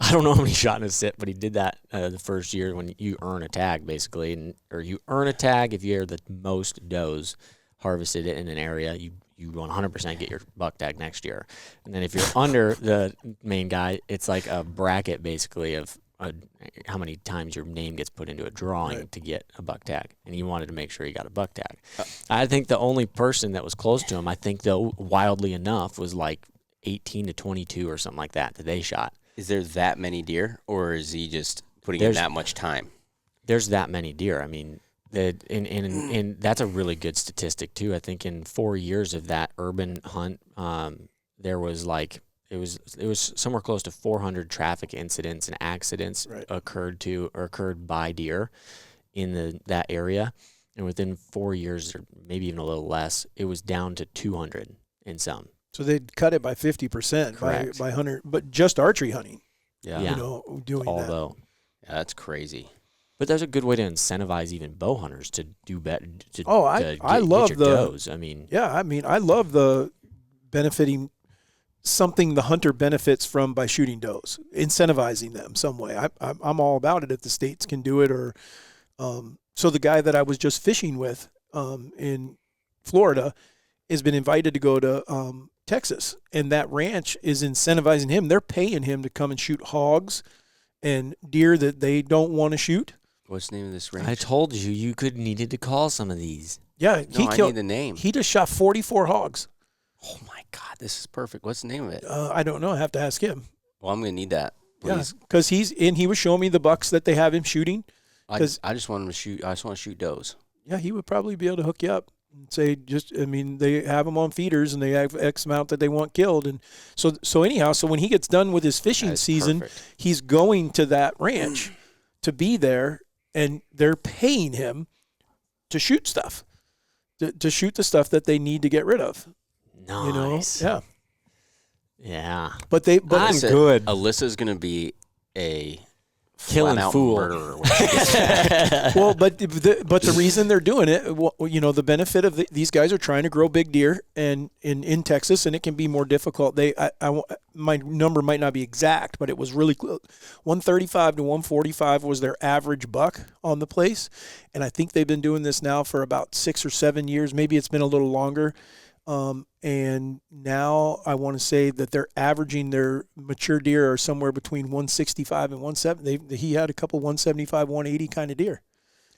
I don't know how many shot in a sit, but he did that the first year when you earn a tag, basically. Or you earn a tag if you're the most does harvested in an area. You 100% get your buck tag next year. And then if you're under the main guy, it's like a bracket, basically, of how many times your name gets put into a drawing to get a buck tag. And he wanted to make sure he got a buck tag. I think the only person that was close to him, I think, though, wildly enough, was like 18 to 22 or something like that they shot. Is there that many deer, or is he just putting in that much time? There's that many deer. I mean, and that's a really good statistic too. I think in 4 years of that urban hunt, there was like it was somewhere close to 400 traffic incidents and accidents occurred by deer in that area, and within 4 years, or maybe even a little less, it was down to 200 in some. So they'd cut it by 50% by hunter, but just archery hunting. Yeah. Doing Although, yeah, that's crazy. But there's a good way to incentivize even bow hunters to do better. I love get your the does. I mean, I love the benefiting something the hunter benefits from by shooting does, incentivizing them some way. I'm all about it if the states can do it. Or so the guy that I was just fishing with in Florida has been invited to go to Texas, and that ranch is incentivizing him. They're paying him to come and shoot hogs and deer that they don't want to shoot. What's the name of this ranch? I told you needed to call some of these. Yeah, I need the name. He just shot 44 hogs. Oh my God, this is perfect. What's the name of it? I don't know. I have to ask him. Well, I'm gonna need that. Please. Yeah, because he was showing me the bucks that they have him shooting. I just want him to shoot. I just want to shoot does. Yeah, he would probably be able to hook you up and say, they have them on feeders and they have X amount that they want killed. And so anyhow, so when he gets done with his fishing season, perfect. He's going to that ranch to be there, and they're paying him to shoot stuff, to shoot the stuff that they need to get rid of. Nice. Yeah. Yeah. But I'm good. Alyssa's gonna be a killing fool. murderer. Well, but the reason they're doing it, the benefit of these guys are trying to grow big deer and in Texas, and it can be more difficult. My number might not be exact, but it was really 135 to 145 was their average buck on the place, and I think they've been doing this now for about 6 or 7 years. Maybe it's been a little longer. And now I want to say that they're averaging their mature deer are somewhere between 165 and 170. He had a couple 175, 180 kind of deer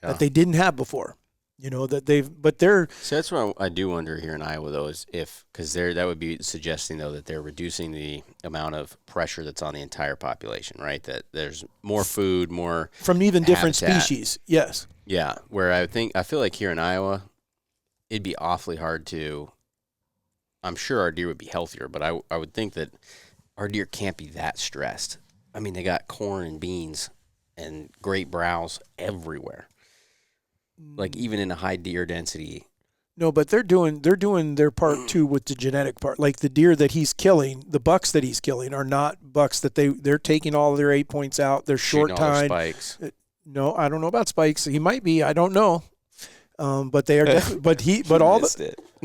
that they didn't have before. So that's what I do wonder here in Iowa, though, is because that would be suggesting, though, that they're reducing the amount of pressure that's on the entire population, right? That there's more food, more from even different habitat. Species. Yes. Yeah. Where I feel like here in Iowa, it'd be awfully hard to. I'm sure our deer would be healthier, but I would think that our deer can't be that stressed. I mean, they got corn and beans and great browse everywhere. Like even in a high deer density. No, but they're doing their part too with the genetic part. Like the deer that he's killing, the bucks that he's killing are not bucks that they're taking all their 8 points out. They're short time. Spikes. No, I don't know about spikes. He might be. I don't know. But they are definitely. But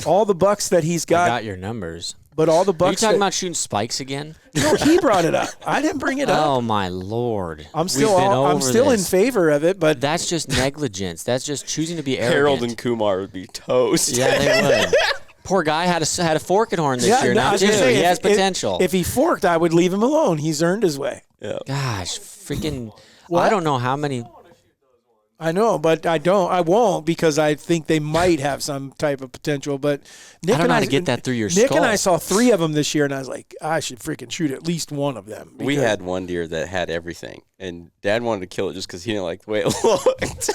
all the bucks that he's got. I got your numbers. But all the bucks. Are you talking about shooting spikes again? No, he brought it up. I didn't bring it up. Oh my Lord! I'm still in favor of it, but that's just negligence. That's just choosing to be arrogant. Harold and Kumar would be toast. Yeah, they would. Poor guy had a forking horn this year. Now too. He has potential. If he forked, I would leave him alone. He's earned his way. Yeah. Gosh, freaking! What? I don't know how many. I know, but I won't because I think they might have some type of potential. But Nick I don't know how to get that through your skull. Nick and I saw 3 of them this year, and I was like, I should freaking shoot at least one of them. We had one deer that had everything, and Dad wanted to kill it just because he didn't like the way it looked.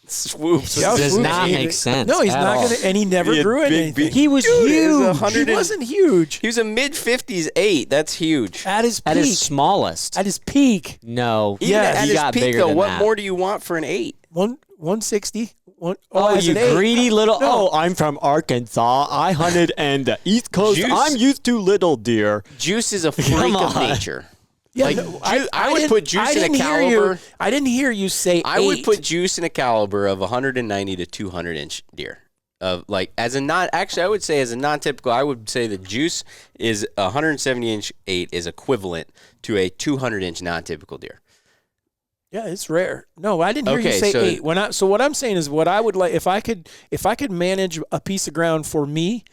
Swoops. It does not make sense. No, he's not going to, and he never grew anything. He was huge. He wasn't huge. He was a mid-50s 8. That's huge. At his peak. At his smallest. At his peak. No. Even at he his got peak, bigger though, than what that. more do you want for an 8? 160. Oh, you greedy little. No. Oh, I'm from Arkansas. I hunted in the East Coast. Juice. I'm used to little deer. Juice is a freak of nature. Yeah, Like, no, I would put juice in a caliber. I didn't hear you say I 8. would put juice in a caliber of 190 to 200 inch deer. I would say as a non-typical, I would say the juice is 170 inch 8 is equivalent to a 200 inch non-typical deer. Yeah, it's rare. No, I didn't hear you Okay, say so- 8. So what I'm saying is, what I would like if I could manage a piece of ground for me,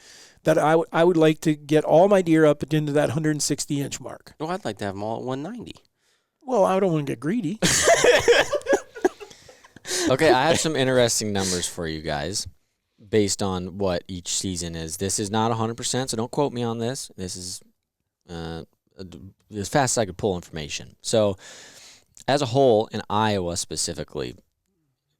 that I would like to get all my deer up into that 160 inch mark. Oh, I'd like to have them all at 190. Well, I don't want to get greedy. Okay, I have some interesting numbers for you guys based on what each season is. This is not 100%, so don't quote me on this. This is as fast as I could pull information. So, as a whole, in Iowa specifically,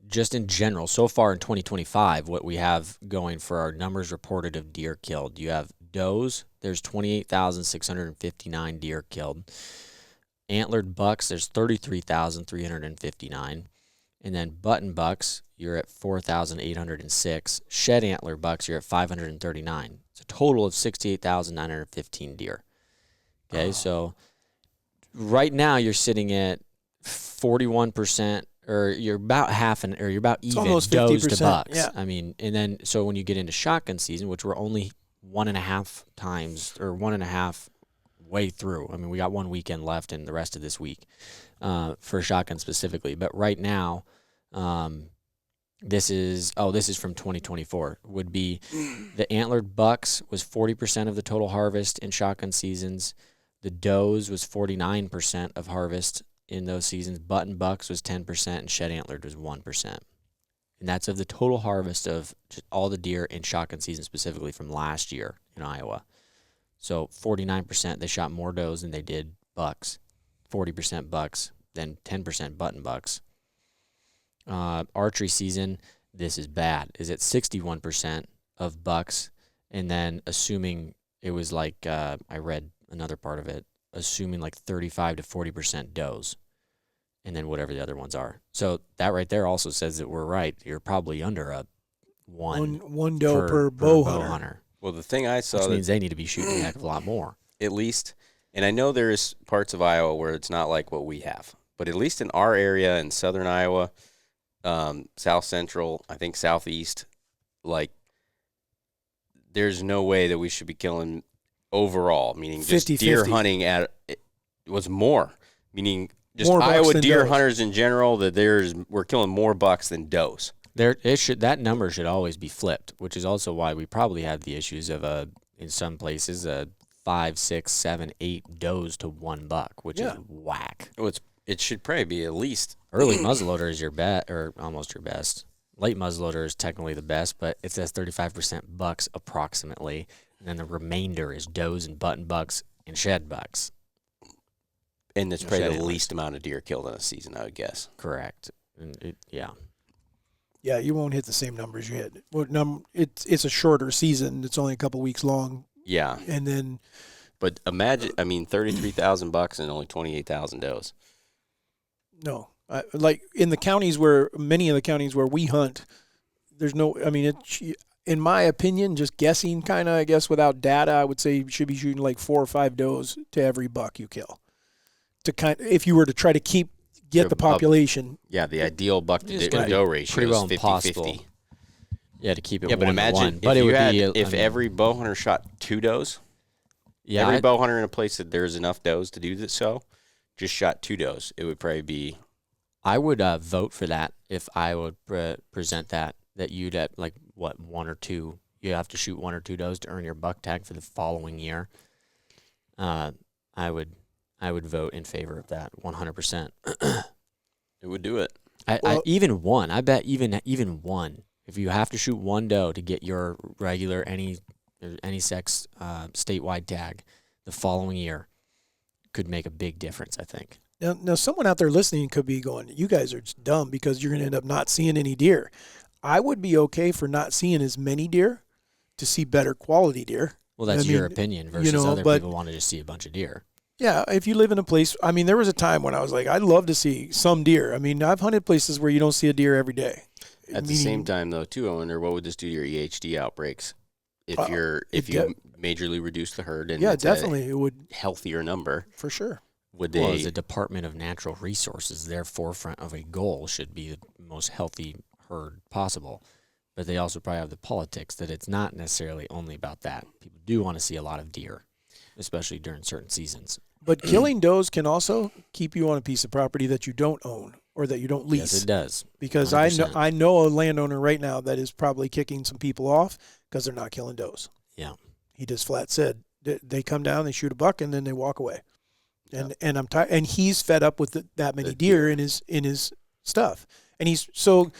just in general, so far in 2025, what we have going for our numbers reported of deer killed, you have does, there's 28,659 deer killed. Antlered bucks, there's 33,359. And then button bucks, you're at 4,806. Shed antler bucks, you're at 539. It's a total of 68,915 deer. Okay, so right now you're sitting at 41%, or you're about you're about even almost does to 50%, bucks. yeah. I mean, and then so when you get into shotgun season, which we're only 1.5 times or 1.5 way through. I mean, we got one weekend left and the rest of this week for shotgun specifically. But right now, this is from 2024. Would be the antlered bucks was 40% of the total harvest in shotgun seasons. The does was 49% of harvest in those seasons. Button bucks was 10%, and shed antlered was 1%. And that's of the total harvest of just all the deer in shotgun season specifically from last year in Iowa. So 49%, they shot more does than they did bucks. 40% bucks, then 10% button bucks. Archery season, this is bad, is at 61% of bucks. And then assuming it was like, I read another part of it, assuming like 35 to 40% does. And then whatever the other ones are. So that right there also says that we're right. You're probably under a one doe per bow hunter. Well, the thing I saw Which that means they need to be shooting a heck of a lot more. at least, and I know there's parts of Iowa where it's not like what we have, but at least in our area in southern Iowa, south central, I think southeast, like there's no way that we should be killing overall, meaning just 50-50. deer hunting at it was more, meaning just More bucks Iowa than deer does. hunters in general, that we're killing more bucks than does. That number should always be flipped, which is also why we probably have the issues of in some places 5, 6, 7, 8 does to 1 buck, which is whack. Well, it should probably be at least Early muzzleloader is your bet, or almost your best. Late muzzleloader is technically the best, but it says 35% bucks approximately, and then the remainder is does and button bucks and shed bucks. and it's probably shed the antlers. least amount of deer killed in a season, I would guess. Correct. And Yeah, you won't hit the same numbers you hit. It's a shorter season. It's only a couple weeks long, Yeah, and then but imagine, 33,000 bucks and only 28,000 does. no, like in many of the counties where we hunt, there's no. I mean, in my opinion, just guessing, kind of, I guess, without data, I would say you should be shooting like 4 or 5 does to every buck you kill. If you were to try to get the population. Yeah, the ideal buck It's to gonna be doe ratio pretty well is 50-50. impossible. To keep it Yeah, but 1 to imagine 1. if But it would be if every bow hunter shot 2 does. Yeah, Every bow hunter in a place that there's enough does to do this, so just shot 2 does. It would probably be. I would vote for that if I would present that you'd at like 1 or 2. You have to shoot 1 or 2 does to earn your buck tag for the following year. I would vote in favor of that 100%. It would do it. Even 1. I bet even 1. If you have to shoot 1 doe to get your regular any sex statewide tag the following year, could make a big difference, I think. Now, someone out there listening could be going, "You guys are just dumb because you're going to end up not seeing any deer." I would be okay for not seeing as many deer to see better quality deer. Well, that's your opinion versus other people want to just see a bunch of deer. Yeah, if you live in a place, there was a time when I was like, I'd love to see some deer. I've hunted places where you don't see a deer every day. At the same time, though, too, I wonder what would this do to your EHD outbreaks if you majorly reduce the herd and yeah, it's definitely a it would healthier number. for sure. would Well, they? as a Department of Natural Resources, their forefront of a goal should be the most healthy herd possible. But they also probably have the politics that it's not necessarily only about that. People do want to see a lot of deer, especially during certain seasons. But killing does can also keep you on a piece of property that you don't own or that you don't lease. Yes, it does. Because 100%. I know a landowner right now that is probably kicking some people off because they're not killing does. Yeah. He just flat said they come down, they shoot a buck, and then they walk away. And I'm tired. And he's fed up with that many deer in his stuff. And so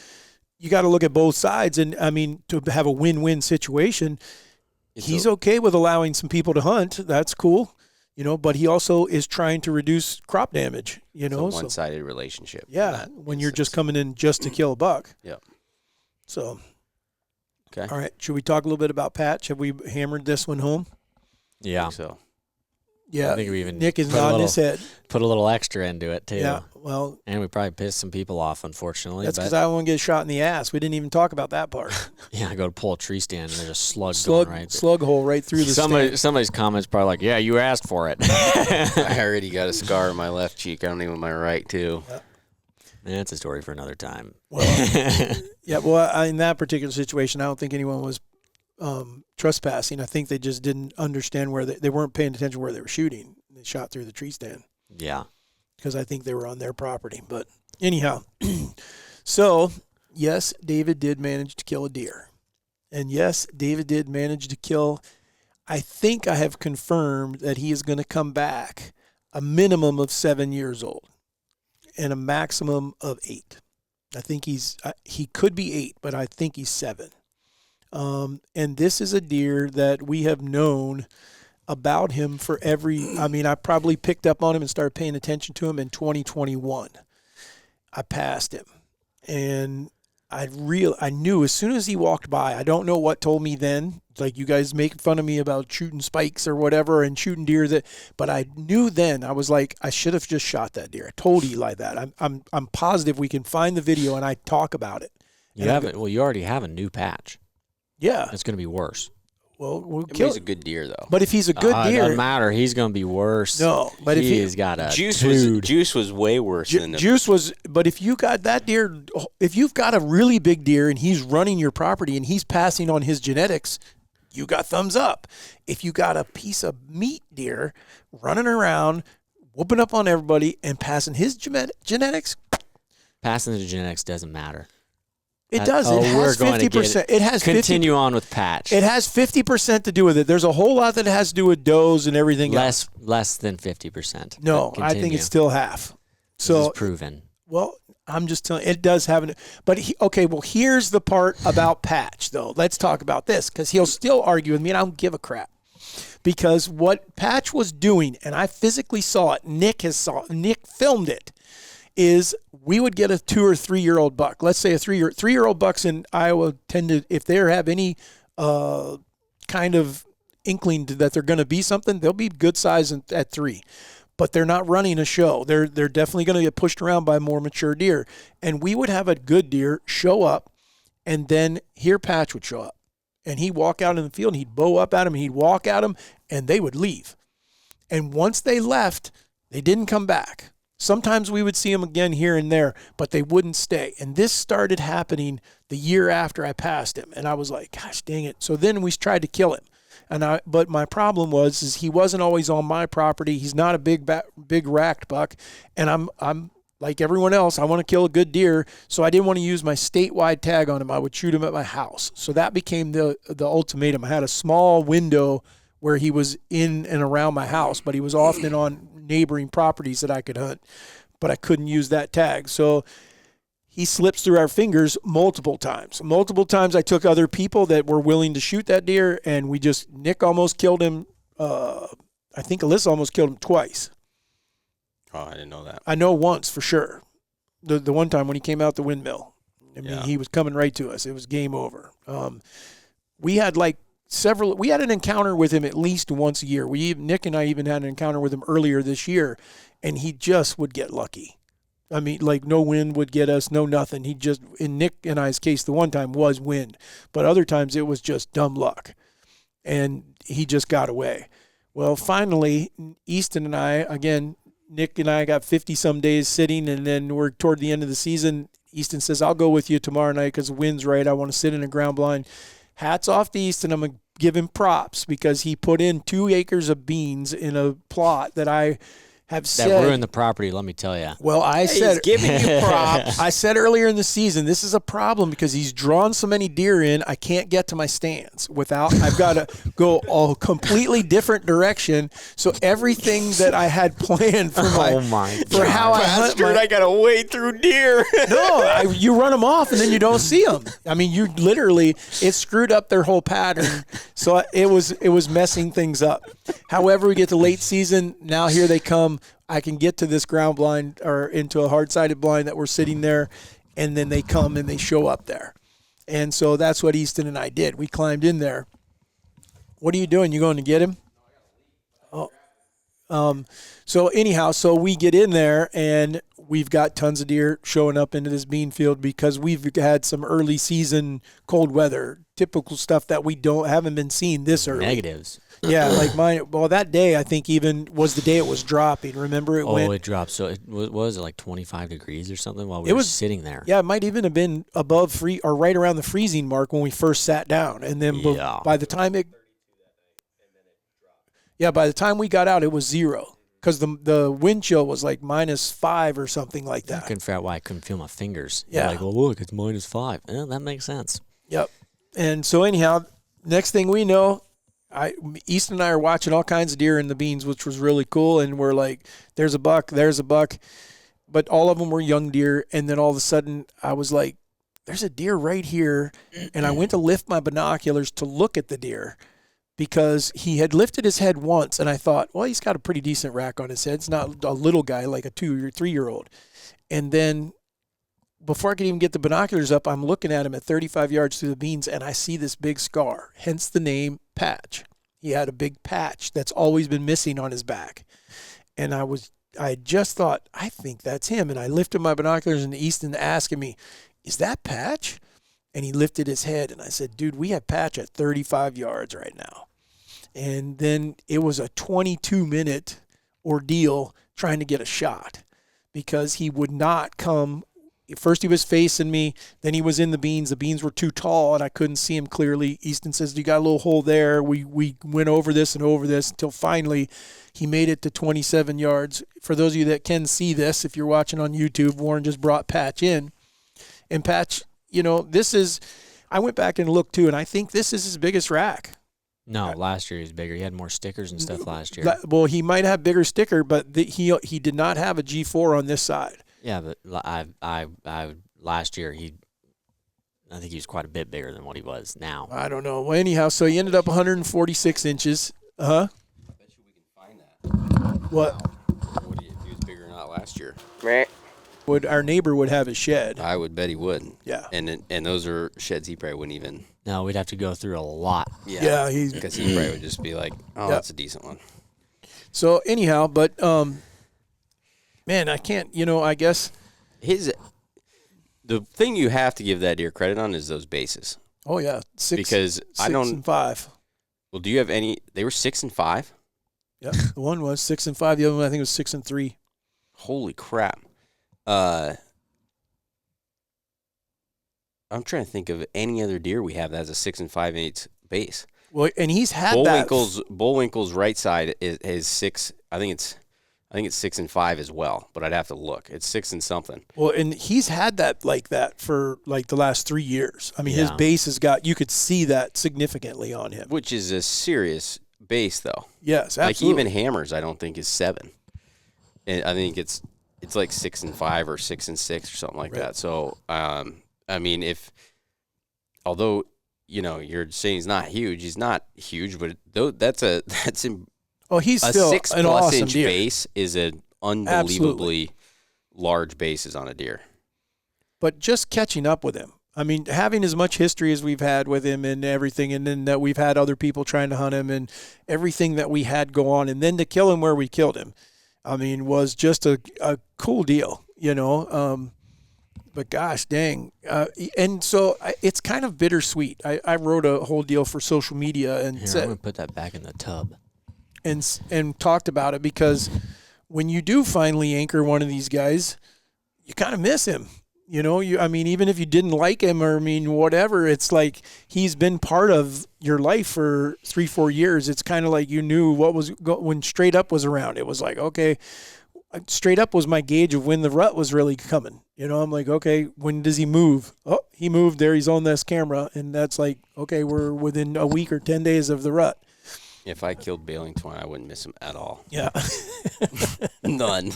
you got to look at both sides. And I mean, to have a win-win situation, he's okay with allowing some people to hunt. That's cool. But he also is trying to reduce crop damage, It's a one-sided relationship. Yeah, when you're just coming in just to kill a buck. Yeah. So, okay. All right. Should we talk a little bit about patch? Have we hammered this one home? Yeah. So. Yeah. I think we even Nick is nodding his head. Put a little extra into it, too. Yeah, well. And we probably pissed some people off, unfortunately. That's because I don't want to get shot in the ass. We didn't even talk about that part. Yeah, I go to pull a tree stand, and there's a slug going right slug hole right through the stand. Somebody's comments probably like, yeah, you asked for it. I already got a scar on my left cheek. I don't even my right, too. Yeah. That's a story for another time. Well, yeah, well, in that particular situation, I don't think anyone was trespassing. I think they just didn't understand where they weren't paying attention where they were shooting. They shot through the tree stand. Yeah. Because I think they were on their property. But anyhow, so, yes, David did manage to kill a deer. And yes, David did manage to kill, I think I have confirmed that he is going to come back a minimum of 7 years old and a maximum of 8. I think he could be 8, but I think he's 7. And this is a deer that we have known about him I probably picked up on him and started paying attention to him in 2021. I passed him, and I knew as soon as he walked by. I don't know what told me then. Like, you guys make fun of me about shooting spikes or whatever and shooting deer but I knew then. I was like, I should have just shot that deer. I told Eli that. I'm positive we can find the video and I talk about it. You already have a new patch. Yeah, it's going to be worse. Well, he's a good deer though. But if he's a good deer, it doesn't matter. He's going to be worse. No, but if he's got a Juice was way worse than Juice was. But if you got that deer, if you've got a really big deer and he's running your property and he's passing on his genetics, you got thumbs up. If you got a piece of meat deer running around, whooping up on everybody and passing his genetics, passing the genetics doesn't matter. It does. It has 50%. It has continue on with patch. It has 50% to do with it. There's a whole lot that has to do with does and everything else. Less than 50%. No, I think it's still half. So this is proven. Well, I'm just telling you, it does have an. But here's the part about patch though. Let's talk about this because he'll still argue with me, and I don't give a crap. Because what Patch was doing, and I physically saw it. Nick filmed it. Is we would get a 2 or 3 year old buck. Let's say a 3-year-old bucks in Iowa tend to, if they have any kind of inkling that they're going to be something, they'll be good size at 3. But they're not running a show. They're definitely going to get pushed around by more mature deer. And we would have a good deer show up, and then here Patch would show up. And he'd walk out in the field, and he'd bow up at him, and he'd walk at him, and they would leave. And once they left, they didn't come back. Sometimes we would see them again here and there, but they wouldn't stay. And this started happening the year after I passed him. And I was like, gosh, dang it. So then we tried to kill him. But my problem was he wasn't always on my property. He's not a big racked buck. And I'm like everyone else, I want to kill a good deer. So I didn't want to use my statewide tag on him. I would shoot him at my house. So that became the ultimatum. I had a small window where he was in and around my house, but he was often on neighboring properties that I could hunt, but I couldn't use that tag. So he slips through our fingers multiple times. Multiple times I took other people that were willing to shoot that deer, and Nick almost killed him. I think Alyssa almost killed him twice. Oh, I didn't know that. I know once for sure. The one time when he came out the windmill. I mean, He was coming right to us. It was game over. We had we had an encounter with him at least once a year. Nick and I even had an encounter with him earlier this year, and he just would get lucky. I mean, like no wind would get us, no nothing. He just, in Nick and I's case, the one time was wind, but other times it was just dumb luck, and he just got away. Well, finally, Easton and I, again, Nick and I got 50-some days sitting, and then we're toward the end of the season. Easton says, I'll go with you tomorrow night because the wind's right. I want to sit in a ground blind. Hats off to Easton. I'm going to give him props because he put in 2 acres of beans in a plot that I have said. That ruined the property, let me tell you. Well, I said, he's giving you props. I said earlier in the season, this is a problem because he's drawn so many deer in, I can't get to my stands I've got to go a completely different direction. So everything that I had planned for how I hunt Bastard, I gotta wade through deer. you run them off and then you don't see them. I mean, you literally, it screwed up their whole pattern. So it was messing things up. However, we get to late season. Now here they come. I can get to this ground blind or into a hard-sided blind that we're sitting there, and then they come and they show up there. And so that's what Easton and I did. We climbed in there. What are you doing? You going to get him? So anyhow, so we get in there, and we've got tons of deer showing up into this bean field because we've had some early season cold weather, typical stuff that we haven't been seeing this early. Negatives. Yeah, like mine. Well, that day I think even was the day it was dropping. Remember it dropped. So it was like 25 degrees or something while we were sitting there. Yeah, it might even have been above or right around the freezing mark when we first sat down, and then by the time by the time we got out, it was 0 because the wind chill was like -5 or something like that. I couldn't figure out why I couldn't feel my fingers. Yeah. Like, well, look, it's -5. Yeah, that makes sense. Yep. And so anyhow, next thing we know, Easton and I are watching all kinds of deer in the beans, which was really cool. And we're like, there's a buck. But all of them were young deer. And then all of a sudden I was like, there's a deer right here. And I went to lift my binoculars to look at the deer because he had lifted his head once. And I thought, well, he's got a pretty decent rack on his head. It's not a little guy like a 2 or 3-year-old. And then before I could even get the binoculars up, I'm looking at him at 35 yards through the beans, and I see this big scar, hence the name Patch. He had a big patch that's always been missing on his back. And I just thought, I think that's him. And I lifted my binoculars, and Easton asking me, is that Patch? And he lifted his head, and I said, dude, we have Patch at 35 yards right now. And then it was a 22-minute ordeal trying to get a shot because he would not come. First he was facing me, then he was in the beans. The beans were too tall, and I couldn't see him clearly. Easton says, you got a little hole there. We went over this and over this until finally he made it to 27 yards. For those of you that can see this, if you're watching on YouTube, Warren just brought Patch in. And Patch, I went back and looked too, and I think this is his biggest rack. No, last year he was bigger. He had more stickers and stuff last year. Well, he might have bigger sticker, but he did not have a G4 on this side. Yeah, but I last year I think he was quite a bit bigger than what he was now. I don't know. Well, anyhow, so he ended up 146 inches. I bet you we can find that. What? If he was bigger or not last year. Our neighbor would have his shed. I would bet he would. Yeah. And those are sheds he probably wouldn't even. No, we'd have to go through a lot. Yeah, because he probably would just be like, oh, that's a decent one. So anyhow, but man, I can't. I guess the thing you have to give that deer credit on is those bases. Oh yeah, 6 and 5. Well, do you have any? They were 6 and 5. Yeah, the one was 6 and 5. The other one I think was 6 and 3. Holy crap! I'm trying to think of any other deer we have that has a 6 and 5/8 base. Well, and he's had Bullwinkle's right side is 6. I think it's 6 and 5 as well, but I'd have to look. It's 6 and something. Well, and he's had that like that for like the last 3 years. I mean, his base has got, you could see that significantly on him. Which is a serious base, though. Yes, absolutely. Like even Hammers, I don't think is 7. And I think it's like 6 and 5 or 6 and 6 or something like that. So, I mean, although you're saying he's not huge, but he's a still 6+ an awesome inch deer. base is an unbelievably large bases on a deer. But just catching up with him. I mean, having as much history as we've had with him and everything, and then that we've had other people trying to hunt him and everything that we had go on, and then to kill him where we killed him, I mean, was just a cool deal, But gosh dang. And so it's kind of bittersweet. I wrote a whole deal for social media and I'm going to put that back in the tub. And talked about it because when you do finally anchor one of these guys, you kind of miss him. I mean, even if you didn't like him or, whatever, it's like he's been part of your life for 3-4 years. It's kind of like you knew what was when Straight Up was around. It was like, okay, Straight Up was my gauge of when the rut was really coming. I'm like, okay, when does he move? Oh, he moved there. He's on this camera. And that's like, okay, we're within a week or 10 days of the rut. If I killed Baling Twine, I wouldn't miss him at all. Yeah. None.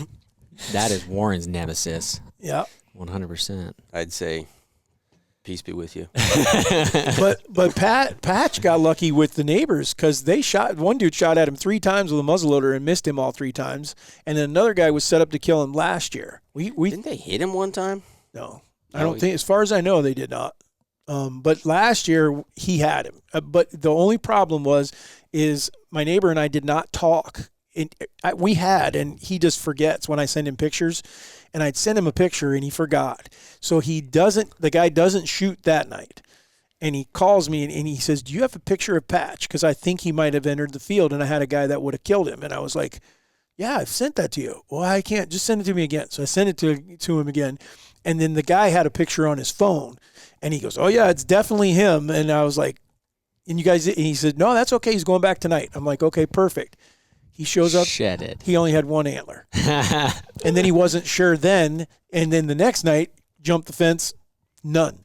That is Warren's nemesis. Yeah. 100%. I'd say, peace be with you. But Patch got lucky with the neighbors because one dude shot at him 3 times with a muzzleloader and missed him all 3 times, and then another guy was set up to kill him last year. Didn't they hit him one time? No, I don't think. As far as I know, they did not. But last year he had him. But the only problem is my neighbor and I did not talk. And he just forgets when I send him pictures, and I'd send him a picture and he forgot. So the guy doesn't shoot that night. And he calls me and he says, do you have a picture of Patch? Because I think he might have entered the field and I had a guy that would have killed him. And I was like, yeah, I've sent that to you. Well, I can't. Just send it to me again. So I sent it to him again. And then the guy had a picture on his phone and he goes, oh yeah, it's definitely him. And I was like, and he said, no, that's okay. He's going back tonight. I'm like, okay, perfect. He shows up. Shed it. He only had 1 antler. And then he wasn't sure then. And then the next night, jumped the fence, none.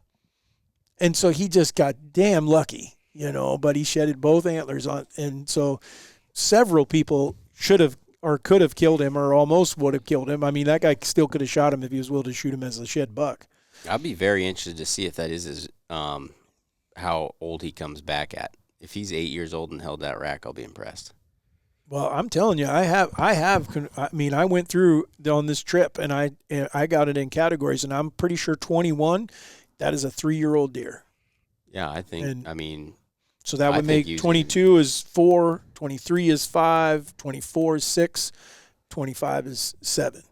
And so he just got damn lucky, but he shedded both antlers on. And so several people should have or could have killed him or almost would have killed him. I mean, that guy still could have shot him if he was willing to shoot him as a shed buck. I'd be very interested to see if that is how old he comes back at. If he's 8 years old and held that rack, I'll be impressed. Well, I'm telling you, I went through on this trip and I got it in categories, and I'm pretty sure 21, that is a 3-year-old deer. Yeah, I think, so that would make 22 is 4, 23 is 5, 24 is 6, 25 is 7.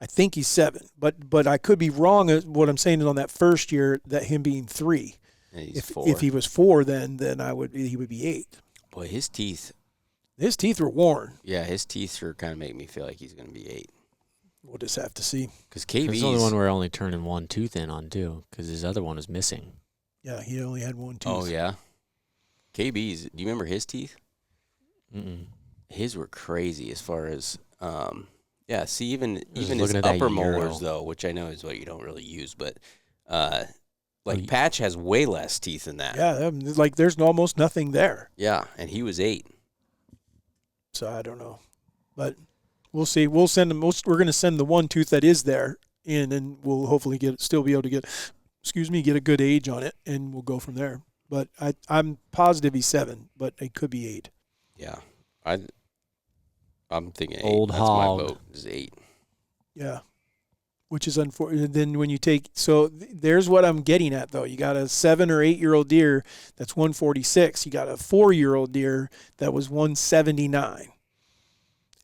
I think he's 7, but I could be wrong. What I'm saying is on that first year, that him being 3. If he was 4, then he would be 8. Boy, his teeth were worn. Yeah, his teeth sure kind of make me feel like he's going to be 8. We'll just have to see. Because KB's... He's the only one we're only turning 1 tooth in on, too, because his other one is missing. Yeah, he only had 1 tooth. Oh, yeah? KB's, do you remember his teeth? Mm-mm. His were crazy as far as... see, even his at upper that molars, though, which I know is what you don't really use, but... Patch has way less teeth than that. Yeah, there's almost nothing there. Yeah, and he was 8. So I don't know, but we'll see. We'll send them. We're going to send the 1 tooth that is there in, and we'll hopefully still be able to get a good age on it, and we'll go from there. But I'm positive he's 7, but it could be 8. Yeah, I'm thinking 8. Old That's hog. my vote is 8. Yeah, which is unfortunate. Then when you there's what I'm getting at though. You got a 7 or 8 year old deer that's 146. You got a 4-year-old deer that was 179.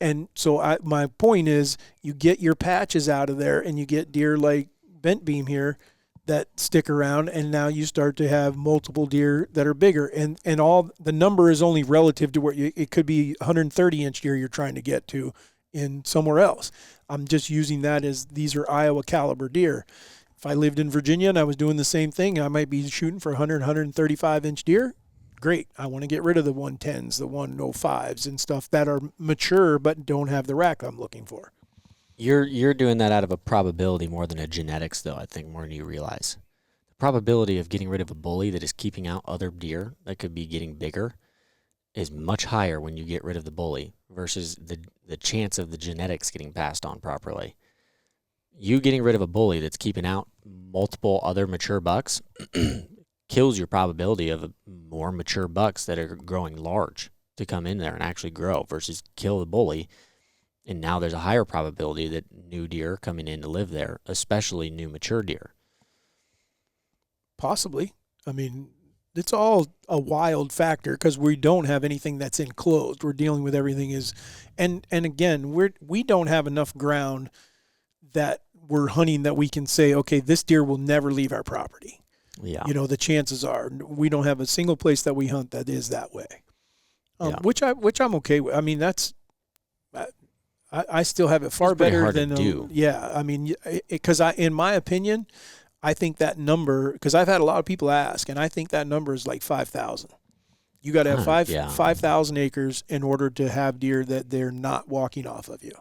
And so my point is, you get your patches out of there, and you get deer like Bent Beam here that stick around, and now you start to have multiple deer that are bigger. And all the number is only relative to where it could be 130-inch deer you're trying to get to in somewhere else. I'm just using that as these are Iowa caliber deer. If I lived in Virginia and I was doing the same thing, I might be shooting for 100, 135-inch deer. Great. I want to get rid of the 110s, the 105s and stuff that are mature but don't have the rack I'm looking for. You're doing that out of a probability more than a genetics, though, I think, more than you realize. The probability of getting rid of a bully that is keeping out other deer that could be getting bigger is much higher when you get rid of the bully versus the chance of the genetics getting passed on properly. You getting rid of a bully that's keeping out multiple other mature bucks kills your probability of more mature bucks that are growing large to come in there and actually grow versus kill the bully. And now there's a higher probability that new deer coming in to live there, especially new mature deer. Possibly. I mean, it's all a wild factor because we don't have anything that's enclosed. We're dealing with everything and again, we don't have enough ground that we're hunting that we can say, okay, this deer will never leave our property. Yeah. The chances are we don't have a single place that we hunt that is that way. Which I'm okay with. I mean, I still have it far It's pretty better hard to than do. Yeah, I mean, because in my opinion, I think that number, because I've had a lot of people ask, and I think that number is like 5,000. You got to have 5,000 acres in order to have deer that they're not walking off of you,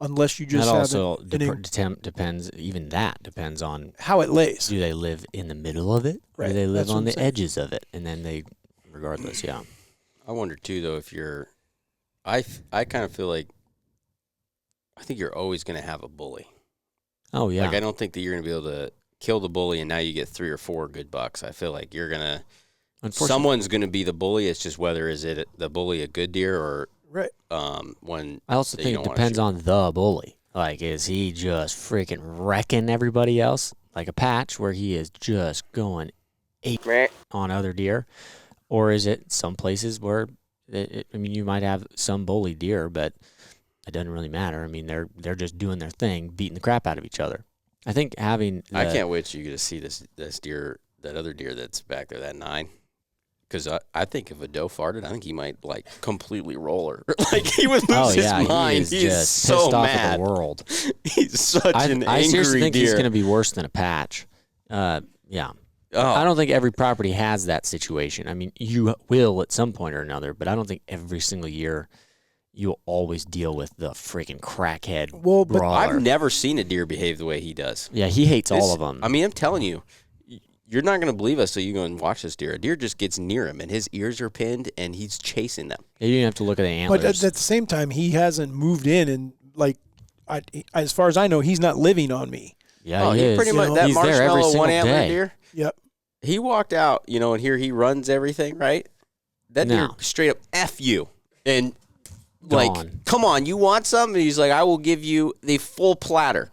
unless you just that have also depends. Even that depends on how it lays. do they live in the middle of it, or Right. do they live That's what on I'm the saying. edges of it, and then they, regardless, yeah. I wonder too, though, if you're. I kind of feel like. I think you're always going to have a bully. Oh yeah. Like I don't think that you're going to be able to kill the bully and now you get 3 or 4 good bucks. I feel like you're gonna. Someone's going to be the bully. It's just whether is it the bully a good deer or Right. one. I also think it depends on the bully. Like, is he just freaking wrecking everybody else? Like a Patch where he is just going ape on other deer? Or is it some places where, you might have some bully deer, but it doesn't really matter. I mean, they're just doing their thing, beating the crap out of each other. I think having... I can't wait till you get to see this deer, that other deer that's back there, that 9. Because I think if a doe farted, I think he might, like, completely roll her. Like, he would lose his mind. He is just so pissed off mad. at the world. He's such an I angry seriously think deer. he's going to be worse than a Patch. Yeah. Oh. I don't think every property has that situation. I mean, you will at some point or another, but I don't think every single year you'll always deal with the freaking crackhead brawler. I've never seen a deer behave the way he does. Yeah, he hates all of them. I mean, I'm telling you, you're not going to believe us, so you go and watch this deer. A deer just gets near him, and his ears are pinned, and he's chasing them. You didn't have to look at the antlers. But at the same time, he hasn't moved in, and like, as far as I know, he's not living on me. Yeah, he is. Pretty much that He's there every marshmallow single one antler day. deer. Yep. He walked out, and here he runs everything, right? That deer straight up F you. And, Gone. come on, you want some? And he's like, I will give you the full platter.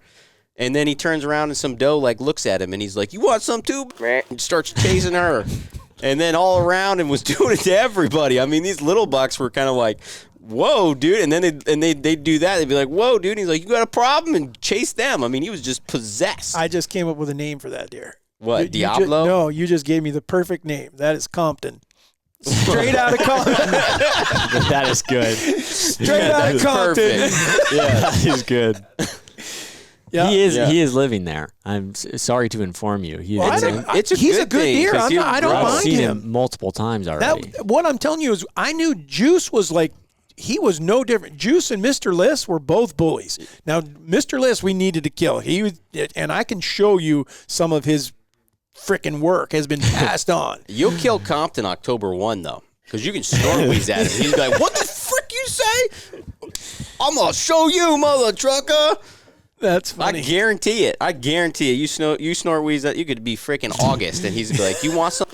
And then he turns around and some doe, looks at him, and he's like, you want some too? And starts chasing her. And then all around and was doing it to everybody. I mean, these little bucks were kind of like, whoa, dude. And then they'd do that. They'd be like, whoa, dude. And he's like, you got a problem? And chase them. I mean, he was just possessed. I just came up with a name for that deer. What, Diablo? No, you just gave me the perfect name. That is Compton. Straight out of Compton. That is good. Straight out of Compton. Yeah, that is good. Yeah. He is living there. I'm sorry to inform you. He's a good thing, deer. I don't I've mind seen him multiple times already. What I'm telling you is, I knew Juice was like, he was no different. Juice and Mr. Liss were both bullies. Now, Mr. Liss, we needed to kill. And I can show you some of his frickin' work has been passed on. You'll kill Compton October 1, though, because you can snort wheeze at him. He's like, what the frick you say? I'm going to show you, mother trucker. That's funny. I guarantee it. You snort wheeze that you could be freaking August, and he's gonna be like, "You want some?"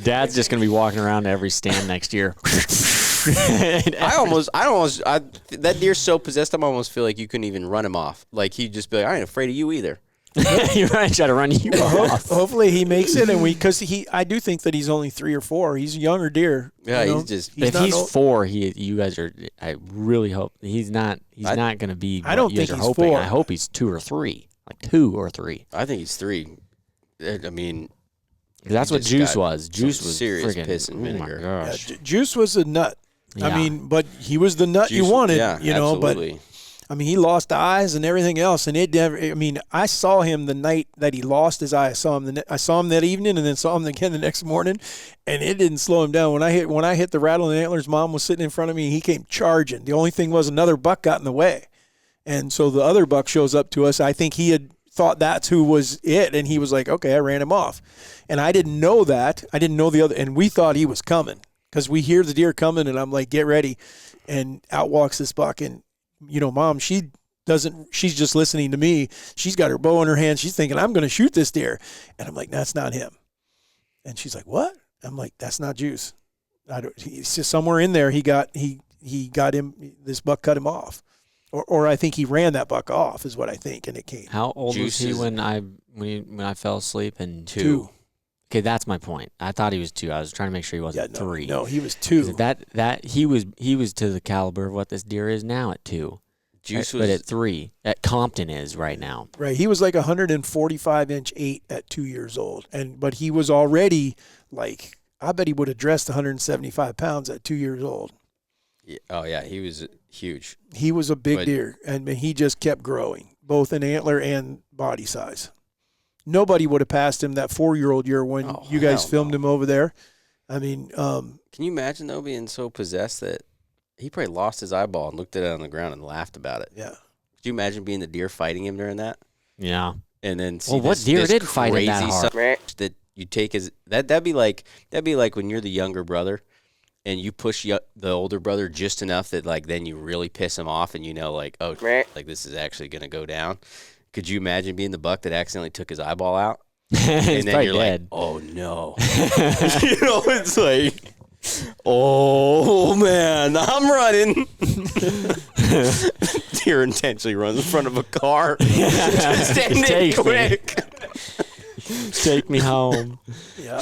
Dad's just gonna be walking around to every stand next year. That deer's so possessed. I almost feel like you couldn't even run him off. Like he'd just be like, "I ain't afraid of you either." You're right. Try to run you off. Hopefully he makes it, and I do think that he's only 3 or 4. He's a younger deer. Yeah, if he's 4, you guys are. I really hope he's not. He's not going to be. I don't you guys think are he's hoping. 4. I hope he's 2 or 3, like 2 or 3. I think he's 3. I mean, that's what Juice was. Juice was serious friggin', piss and vinegar. Oh my gosh. Juice was a nut. Yeah. I mean, but he was the nut you wanted. Yeah, absolutely. But. I mean, he lost eyes and everything else, and it never. I mean, I saw him the night that he lost his eye. I saw him that evening, and then saw him again the next morning, and it didn't slow him down. When I hit the rattle and antlers, Mom was sitting in front of me. And he came charging. The only thing was another buck got in the way, and so the other buck shows up to us. I think he had thought that's who was it, and he was like, "Okay, I ran him off," and I didn't know that. I didn't know the other, and we thought he was coming because we hear the deer coming, and I'm like, "Get ready," and out walks this buck, and. Mom, she's just listening to me. She's got her bow in her hand. She's thinking, I'm going to shoot this deer. And I'm like, that's not him. And she's like, what? I'm like, that's not Juice. He's just somewhere in there. He got him. This buck cut him off. Or I think he ran that buck off is what I think. And it came. How old was he when I fell asleep? And 2. Okay, that's my point. I thought he was 2. I was trying to make sure he wasn't 3. No, he was 2. That he was to the caliber of what this deer is now at 2. But at 3, at Compton is right now. Right, he was like 145-inch 8 at 2 years old, but he was already like, I bet he would have dressed 175 pounds at 2 years old. Yeah. Oh yeah, he was huge. He was a big But- deer, and he just kept growing, both in antler and body size. Nobody would have passed him that 4-year-old year when Oh, you guys hell filmed no. him over there. I mean, Can you imagine though being so possessed that he probably lost his eyeball and looked at it on the ground and laughed about it? yeah. Could you imagine being the deer fighting him during that? Yeah. And then see Well, what this, deer this did fight him that crazy hard? son that you take as that'd be like when you're the younger brother and you push the older brother just enough that like then you really piss him off and you know like oh like this is actually gonna go down. Could you imagine being the buck that accidentally took his eyeball out? He's And then probably you're dead. like, oh no. You know, it's like, oh man, I'm running. Deer intentionally runs in front of a car. Stand Take in me. quick. Take me home. Yeah.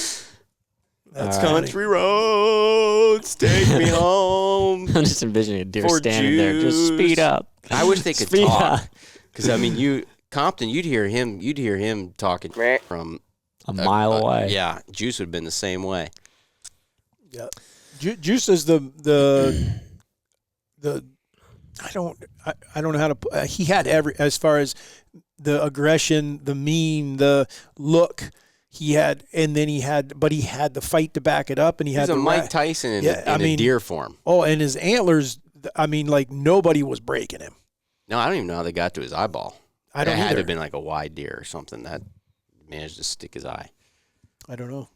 That's funny. Country roads, take me home. I'm just envisioning a deer For standing there. Just speed juice. up. I wish they could Speed talk. up. Because I mean, Compton, you'd hear him talking from A mile away. Yeah, Juice would have been the same way. Yeah. Juice is the I don't know how to he had as far as the aggression, the mean, the look he had, and then he had the fight to back it up, and he had He's a the Mike Tyson in a deer form. Oh, and his antlers, I mean, like nobody was breaking him. No, I don't even know how they got to his eyeball. I don't It had to either. have been like a wide deer or something that managed to stick his eye. I don't know.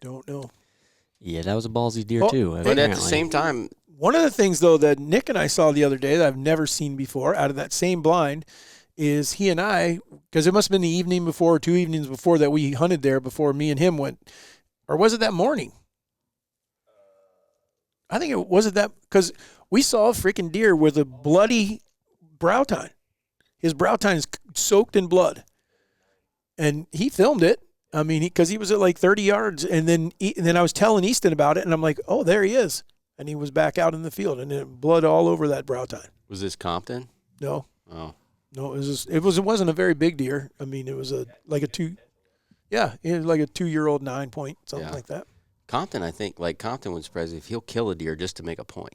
Don't know. Yeah, that was a ballsy deer Oh, too. But at the apparently. same time, One of the things, though, that Nick and I saw the other day that I've never seen before out of that same blind is he and I, because it must have been the evening before or 2 evenings before that we hunted there before me and him went, or was it that morning? I think it was that because we saw a freaking deer with a bloody brow tine. His brow tine is soaked in blood. And he filmed it. I mean, because he was at like 30 yards. And then I was telling Easton about it, and I'm like, oh, there he is. And he was back out in the field, and it blood all over that brow tine. was this Compton? No, Oh, no, it wasn't a very big deer. I mean, it was it was like a 2-year-old 9-point, something Yeah. like that. Compton, I think, Compton would surprise you if he'll kill a deer just to make a point.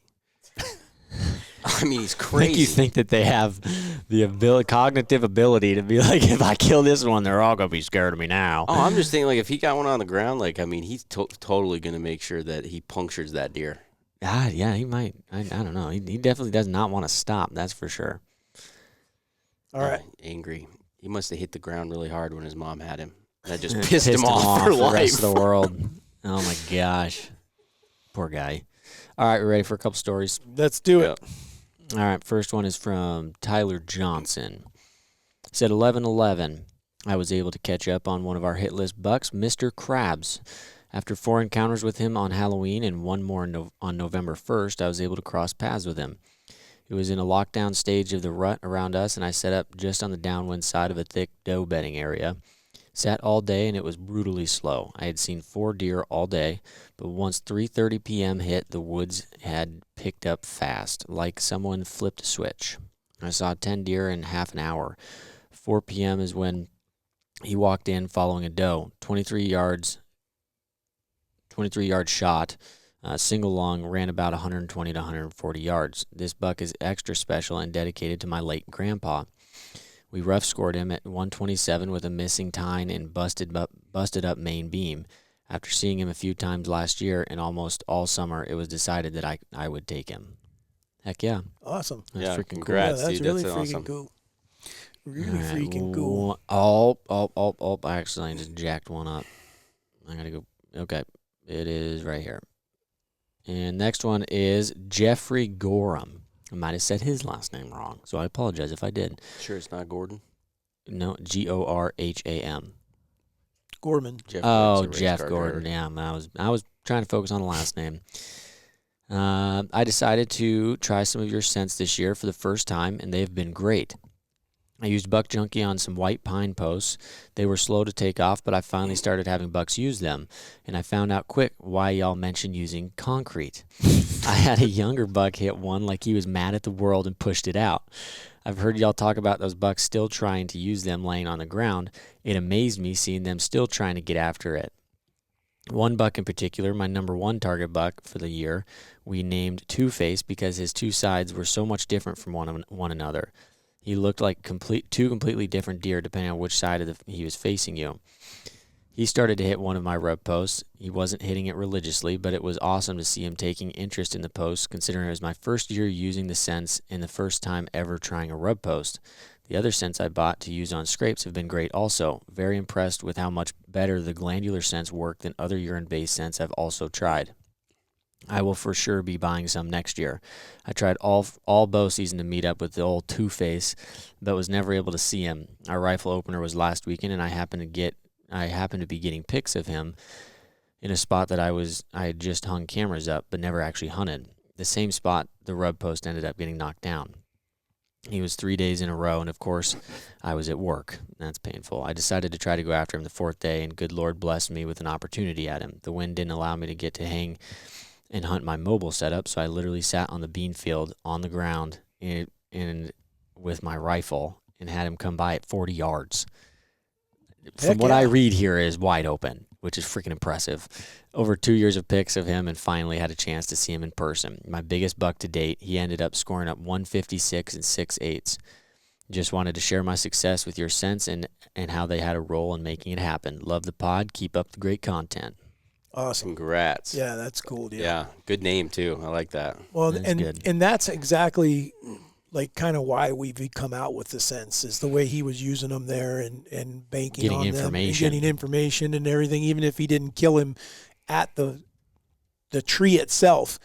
I mean, he's I crazy. think you think that they have the cognitive ability to be like, if I kill this one, they're all gonna be scared of me now. Oh, I'm just thinking, like, if he got one on the ground, like, I mean, he's totally going to make sure that he punctures that deer. Yeah, he might. I don't know. He definitely does not want to stop. That's for sure. All right. Angry. He must have hit the ground really hard when his mom had him. That just It pissed him off for the life. rest of the world. Oh my gosh, poor guy. All right, we're ready for a couple stories. Let's do it. All right, first one is from Tyler Johnson. Said 11/11. I was able to catch up on one of our hit list bucks, Mr. Krabs. After 4 encounters with him on Halloween and one more on November 1st, I was able to cross paths with him. It was in a lockdown stage of the rut around us, and I set up just on the downwind side of a thick doe bedding area. Sat all day, and it was brutally slow. I had seen 4 deer all day, but once 3:30 p.m. hit, the woods had picked up fast, like someone flipped a switch. I saw 10 deer in half an hour. 4 p.m. is when he walked in following a doe, 23 yard shot, single lung, ran about 120 to 140 yards. This buck is extra special and dedicated to my late grandpa. We rough scored him at 127 with a missing tine and busted up main beam. After seeing him a few times last year and almost all summer, it was decided that I would take him. Heck yeah. Awesome. That's Yeah, freaking congrats. Yeah, that's dude, really that's freaking awesome. cool. cool. Really All right, freaking cool. Oh, I accidentally just jacked one up. I gotta go. Okay, it is right here. And next one is Jeffrey Gorham. I might have said his last name wrong, so I apologize if I did. Sure it's not Gordon? No, Gorham. Gorman. Jeff Oh, Gordon's a race Jeff car Gordon. driver. Yeah, I was trying to focus on the last name. I decided to try some of your scents this year for the first time, and they've been great. I used Buck Junkie on some white pine posts. They were slow to take off, but I finally started having bucks use them, and I found out quick why y'all mentioned using concrete. I had a younger buck hit one like he was mad at the world and pushed it out. I've heard y'all talk about those bucks still trying to use them laying on the ground. It amazed me seeing them still trying to get after it. One buck in particular, my number one target buck for the year, we named Two-Face because his two sides were so much different from one another. He looked like two completely different deer depending on which side of he was facing you. He started to hit one of my rub posts. He wasn't hitting it religiously, but it was awesome to see him taking interest in the post, considering it was my first year using the scents and the first time ever trying a rub post. The other scents I bought to use on scrapes have been great also. Very impressed with how much better the glandular scents work than other urine-based scents I've also tried. I will for sure be buying some next year. I tried all bow season to meet up with the old Two-Face, but was never able to see him. Our rifle opener was last weekend, and I happened to be getting pics of him in a spot that I had just hung cameras up, but never actually hunted. The same spot the rub post ended up getting knocked down. He was 3 days in a row, and of course, I was at work. That's painful. I decided to try to go after him the fourth day, and good Lord blessed me with an opportunity at him. The wind didn't allow me to get to hang and hunt my mobile setup, so I literally sat on the bean field on the ground and with my rifle and had him come by at 40 yards. From what I read here is wide open, which is freaking impressive. Over 2 years of pics of him and finally had a chance to see him in person. My biggest buck to date, he ended up scoring up 156 and 6/8. Just wanted to share my success with your sense and how they had a role in making it happen. Love the pod. Keep up the great content. Awesome. Congrats. Yeah, that's cool, dude. Yeah, good name too. I like that. Well, That's and good. and that's exactly like kind of why we've come out with the scents is the way he was using them there and banking Getting on them and information. getting information and everything. Even if he didn't kill him at the tree itself,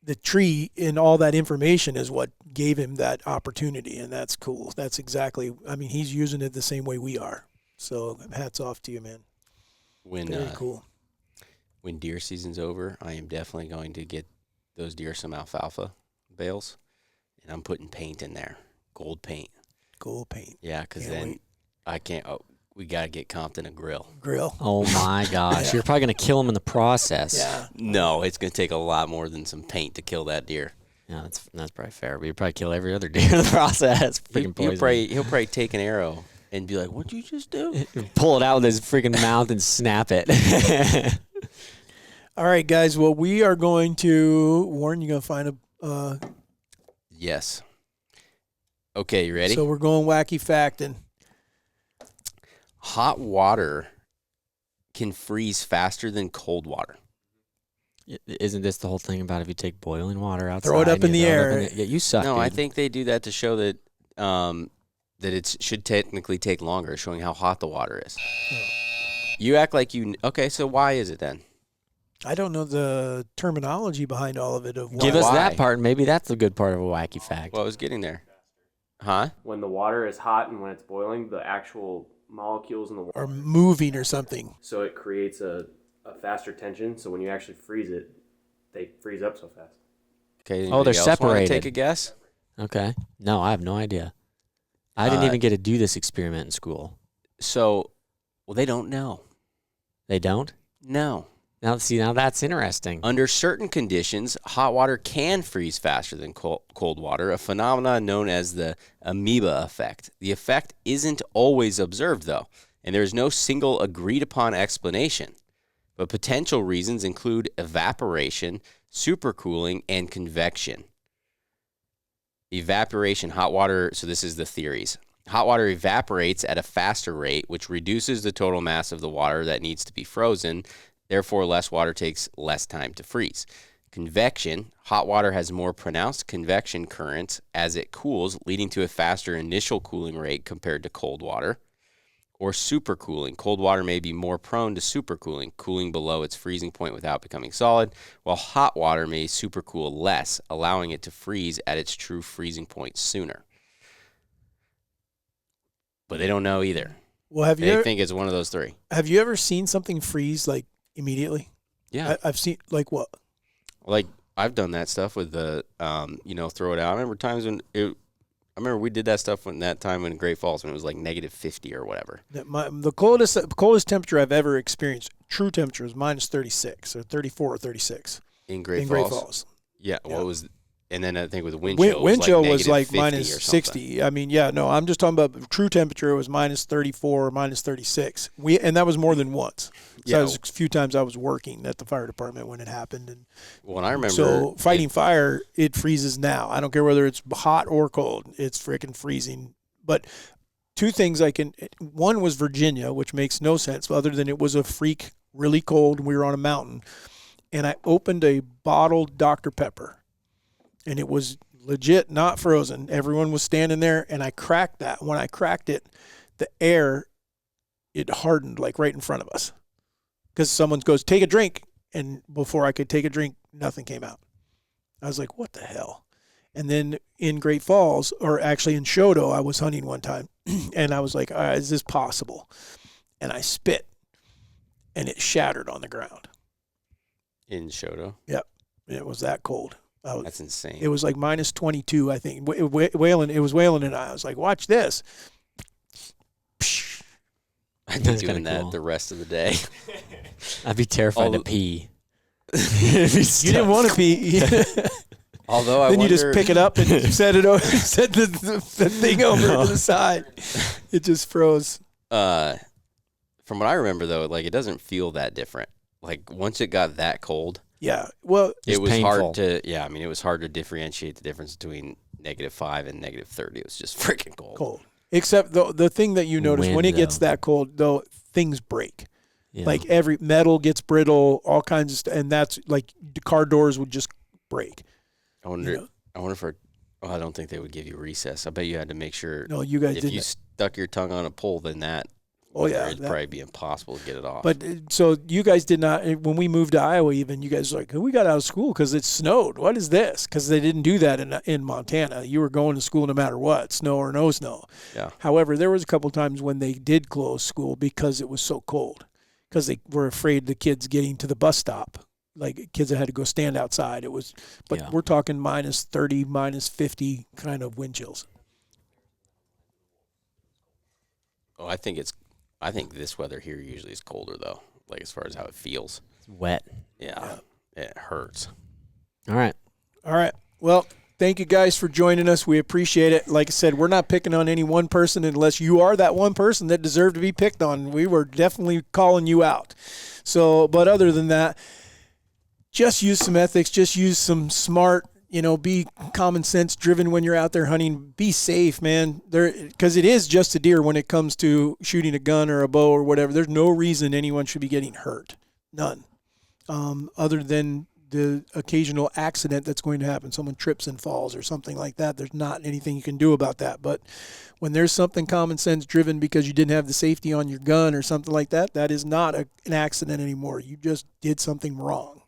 the tree and all that information is what gave him that opportunity, and that's cool. That's exactly. I mean, he's using it the same way we are. So hats off to you, man. Very cool. When deer season's over, I am definitely going to get those deer some alfalfa bales, and I'm putting paint in there, gold paint. Gold paint. Yeah, because Can't then wait. I can't. Oh, we gotta get Compton a grill. Oh my gosh, you're probably gonna kill him in the process. Yeah. No, it's gonna take a lot more than some paint to kill that deer. Yeah, that's probably fair. But you'd probably kill every other deer in the process. Freaking poison. He'll probably take an arrow and be like, "What'd you just do?" Pull it out with his freaking mouth and snap it. All right, guys. Well, we are going to Warren. You're gonna find a. Yes. Okay, you ready? So we're going wacky fact and. Hot water can freeze faster than cold water. Isn't this the whole thing about if you take boiling water outside? Throw it up and in the throw it up air. yeah, you suck. No, dude. I think they do that to show that that it should technically take longer, showing how hot the water is. You act like you. Okay, so why is it then? I don't know the terminology behind all of it. Of Give why. us Why? that part. Maybe that's the good part of a wacky fact. Well, I was getting there. Huh? When the water is hot and when it's boiling, the actual molecules in the water, or moving or something. so it creates a faster tension. So when you actually freeze it, they freeze up so fast. Okay. Oh, they're anybody else wanna separated. Take a guess. Okay. No, I have no idea. I didn't even get to do this experiment in school. So, well, they don't know. They don't? No. Now that's interesting. Under certain conditions, hot water can freeze faster than cold water, a phenomenon known as the amoeba effect. The effect isn't always observed, though, and there is no single agreed-upon explanation. But potential reasons include evaporation, supercooling, and convection. Evaporation, hot water, so this is the theories. Hot water evaporates at a faster rate, which reduces the total mass of the water that needs to be frozen. Therefore, less water takes less time to freeze. Convection, hot water has more pronounced convection currents as it cools, leading to a faster initial cooling rate compared to cold water. Or supercooling, cold water may be more prone to supercooling, cooling below its freezing point without becoming solid, while hot water may supercool less, allowing it to freeze at its true freezing point sooner. But they don't know either. Well, They think it's one of those three. have you ever seen something freeze like immediately? Yeah. I've seen like what? Like, I've done that stuff with the, throw it out. I remember times when I remember we did that stuff when that time in Great Falls when it was like -50 or whatever. The coldest temperature I've ever experienced, true temperature, was -36 or 34 or 36 In Great in Falls. Great Falls. Yeah. Yeah. What was And then I think with wind chill, Wind chill was like -50 minus or 60. I mean, yeah, no, I'm just talking about true temperature. It was minus 34 or minus 36. And that was more than once. So Yeah. that was a few times I was working at the fire department when it happened. And Well, and I remember. so fighting fire, it freezes now. I don't care whether it's hot or cold. It's freaking freezing. But two things one was Virginia, which makes no sense other than it was a freak, really cold. We were on a mountain. And I opened a bottled Dr. Pepper. And it was legit not frozen. Everyone was standing there, and I cracked that. When I cracked it, the air, it hardened like right in front of us. Because someone goes, take a drink. And before I could take a drink, nothing came out. I was like, what the hell? And then in Great Falls, or actually in Shodo, I was hunting one time. And I was like, all right, is this possible? And I spit, and it shattered on the ground. In Shodo. Yep. It was that cold. That's insane. It was like minus 22, I think. Waylon, it was Waylon and I was like, watch this. I'd be That's doing kinda that cool. the rest of the day. I'd be terrified to Although- pee. You didn't want to pee. Although I Then wonder, you just pick it up and set it over, set the thing over to the side. It just froze. from what I remember though, like it doesn't feel that different. Like once it got that cold, Yeah. Well, it was painful. hard to. Yeah, I mean, it was hard to differentiate the difference between -5 and -30. It was just freaking cold. cold. Except the thing that you notice when Wind, it gets though. that cold, though, things break. Yeah. Like every metal gets brittle, all kinds of stuff. And that's like the car doors would just break. I wonder. You know? I wonder if. I don't think they would give you recess. I bet you had to make sure. No, you guys if didn't. you stuck your tongue on a pole, then that. Oh, yeah, it'd that- probably be impossible to get it off. But so you guys did not, when we moved to Iowa, even you guys were like, we got out of school because it snowed. What is this? Because they didn't do that in Montana. You were going to school no matter what, snow or no snow. Yeah. However, there was a couple times when they did close school because it was so cold, because they were afraid the kids getting to the bus stop. Like kids that had to go stand outside. It was, but Yeah. we're talking minus 30, minus 50 kind of wind chills. Oh, I think this weather here usually is colder though. Like as far as how it feels. It's wet. Yeah. It hurts. All right. All right. Well, thank you guys for joining us. We appreciate it. Like I said, we're not picking on any one person unless you are that one person that deserved to be picked on. We were definitely calling you out. So, but other than that, just use some ethics, just use some smart, be common sense driven when you're out there hunting. Be safe, man. Because it is just a deer when it comes to shooting a gun or a bow or whatever. There's no reason anyone should be getting hurt. None. Other than the occasional accident that's going to happen. Someone trips and falls or something like that. There's not anything you can do about that. But when there's something common sense driven because you didn't have the safety on your gun or something like that, that is not an accident anymore. You just did something wrong.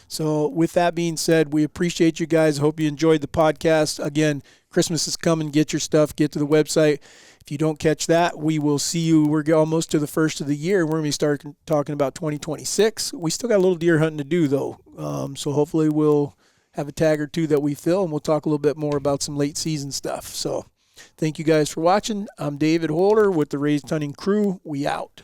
So with that being said, we appreciate you guys. Hope you enjoyed the podcast. Again, Christmas is coming. Get your stuff. Get to the website. If you don't catch that, we will see you. We're almost to the first of the year. We're going to be starting talking about 2026. We still got a little deer hunting to do, though. So hopefully we'll have a tag or two that we fill, and we'll talk a little bit more about some late season stuff. So thank you guys for watching. I'm David Holder with the Raised Hunting Crew. We out.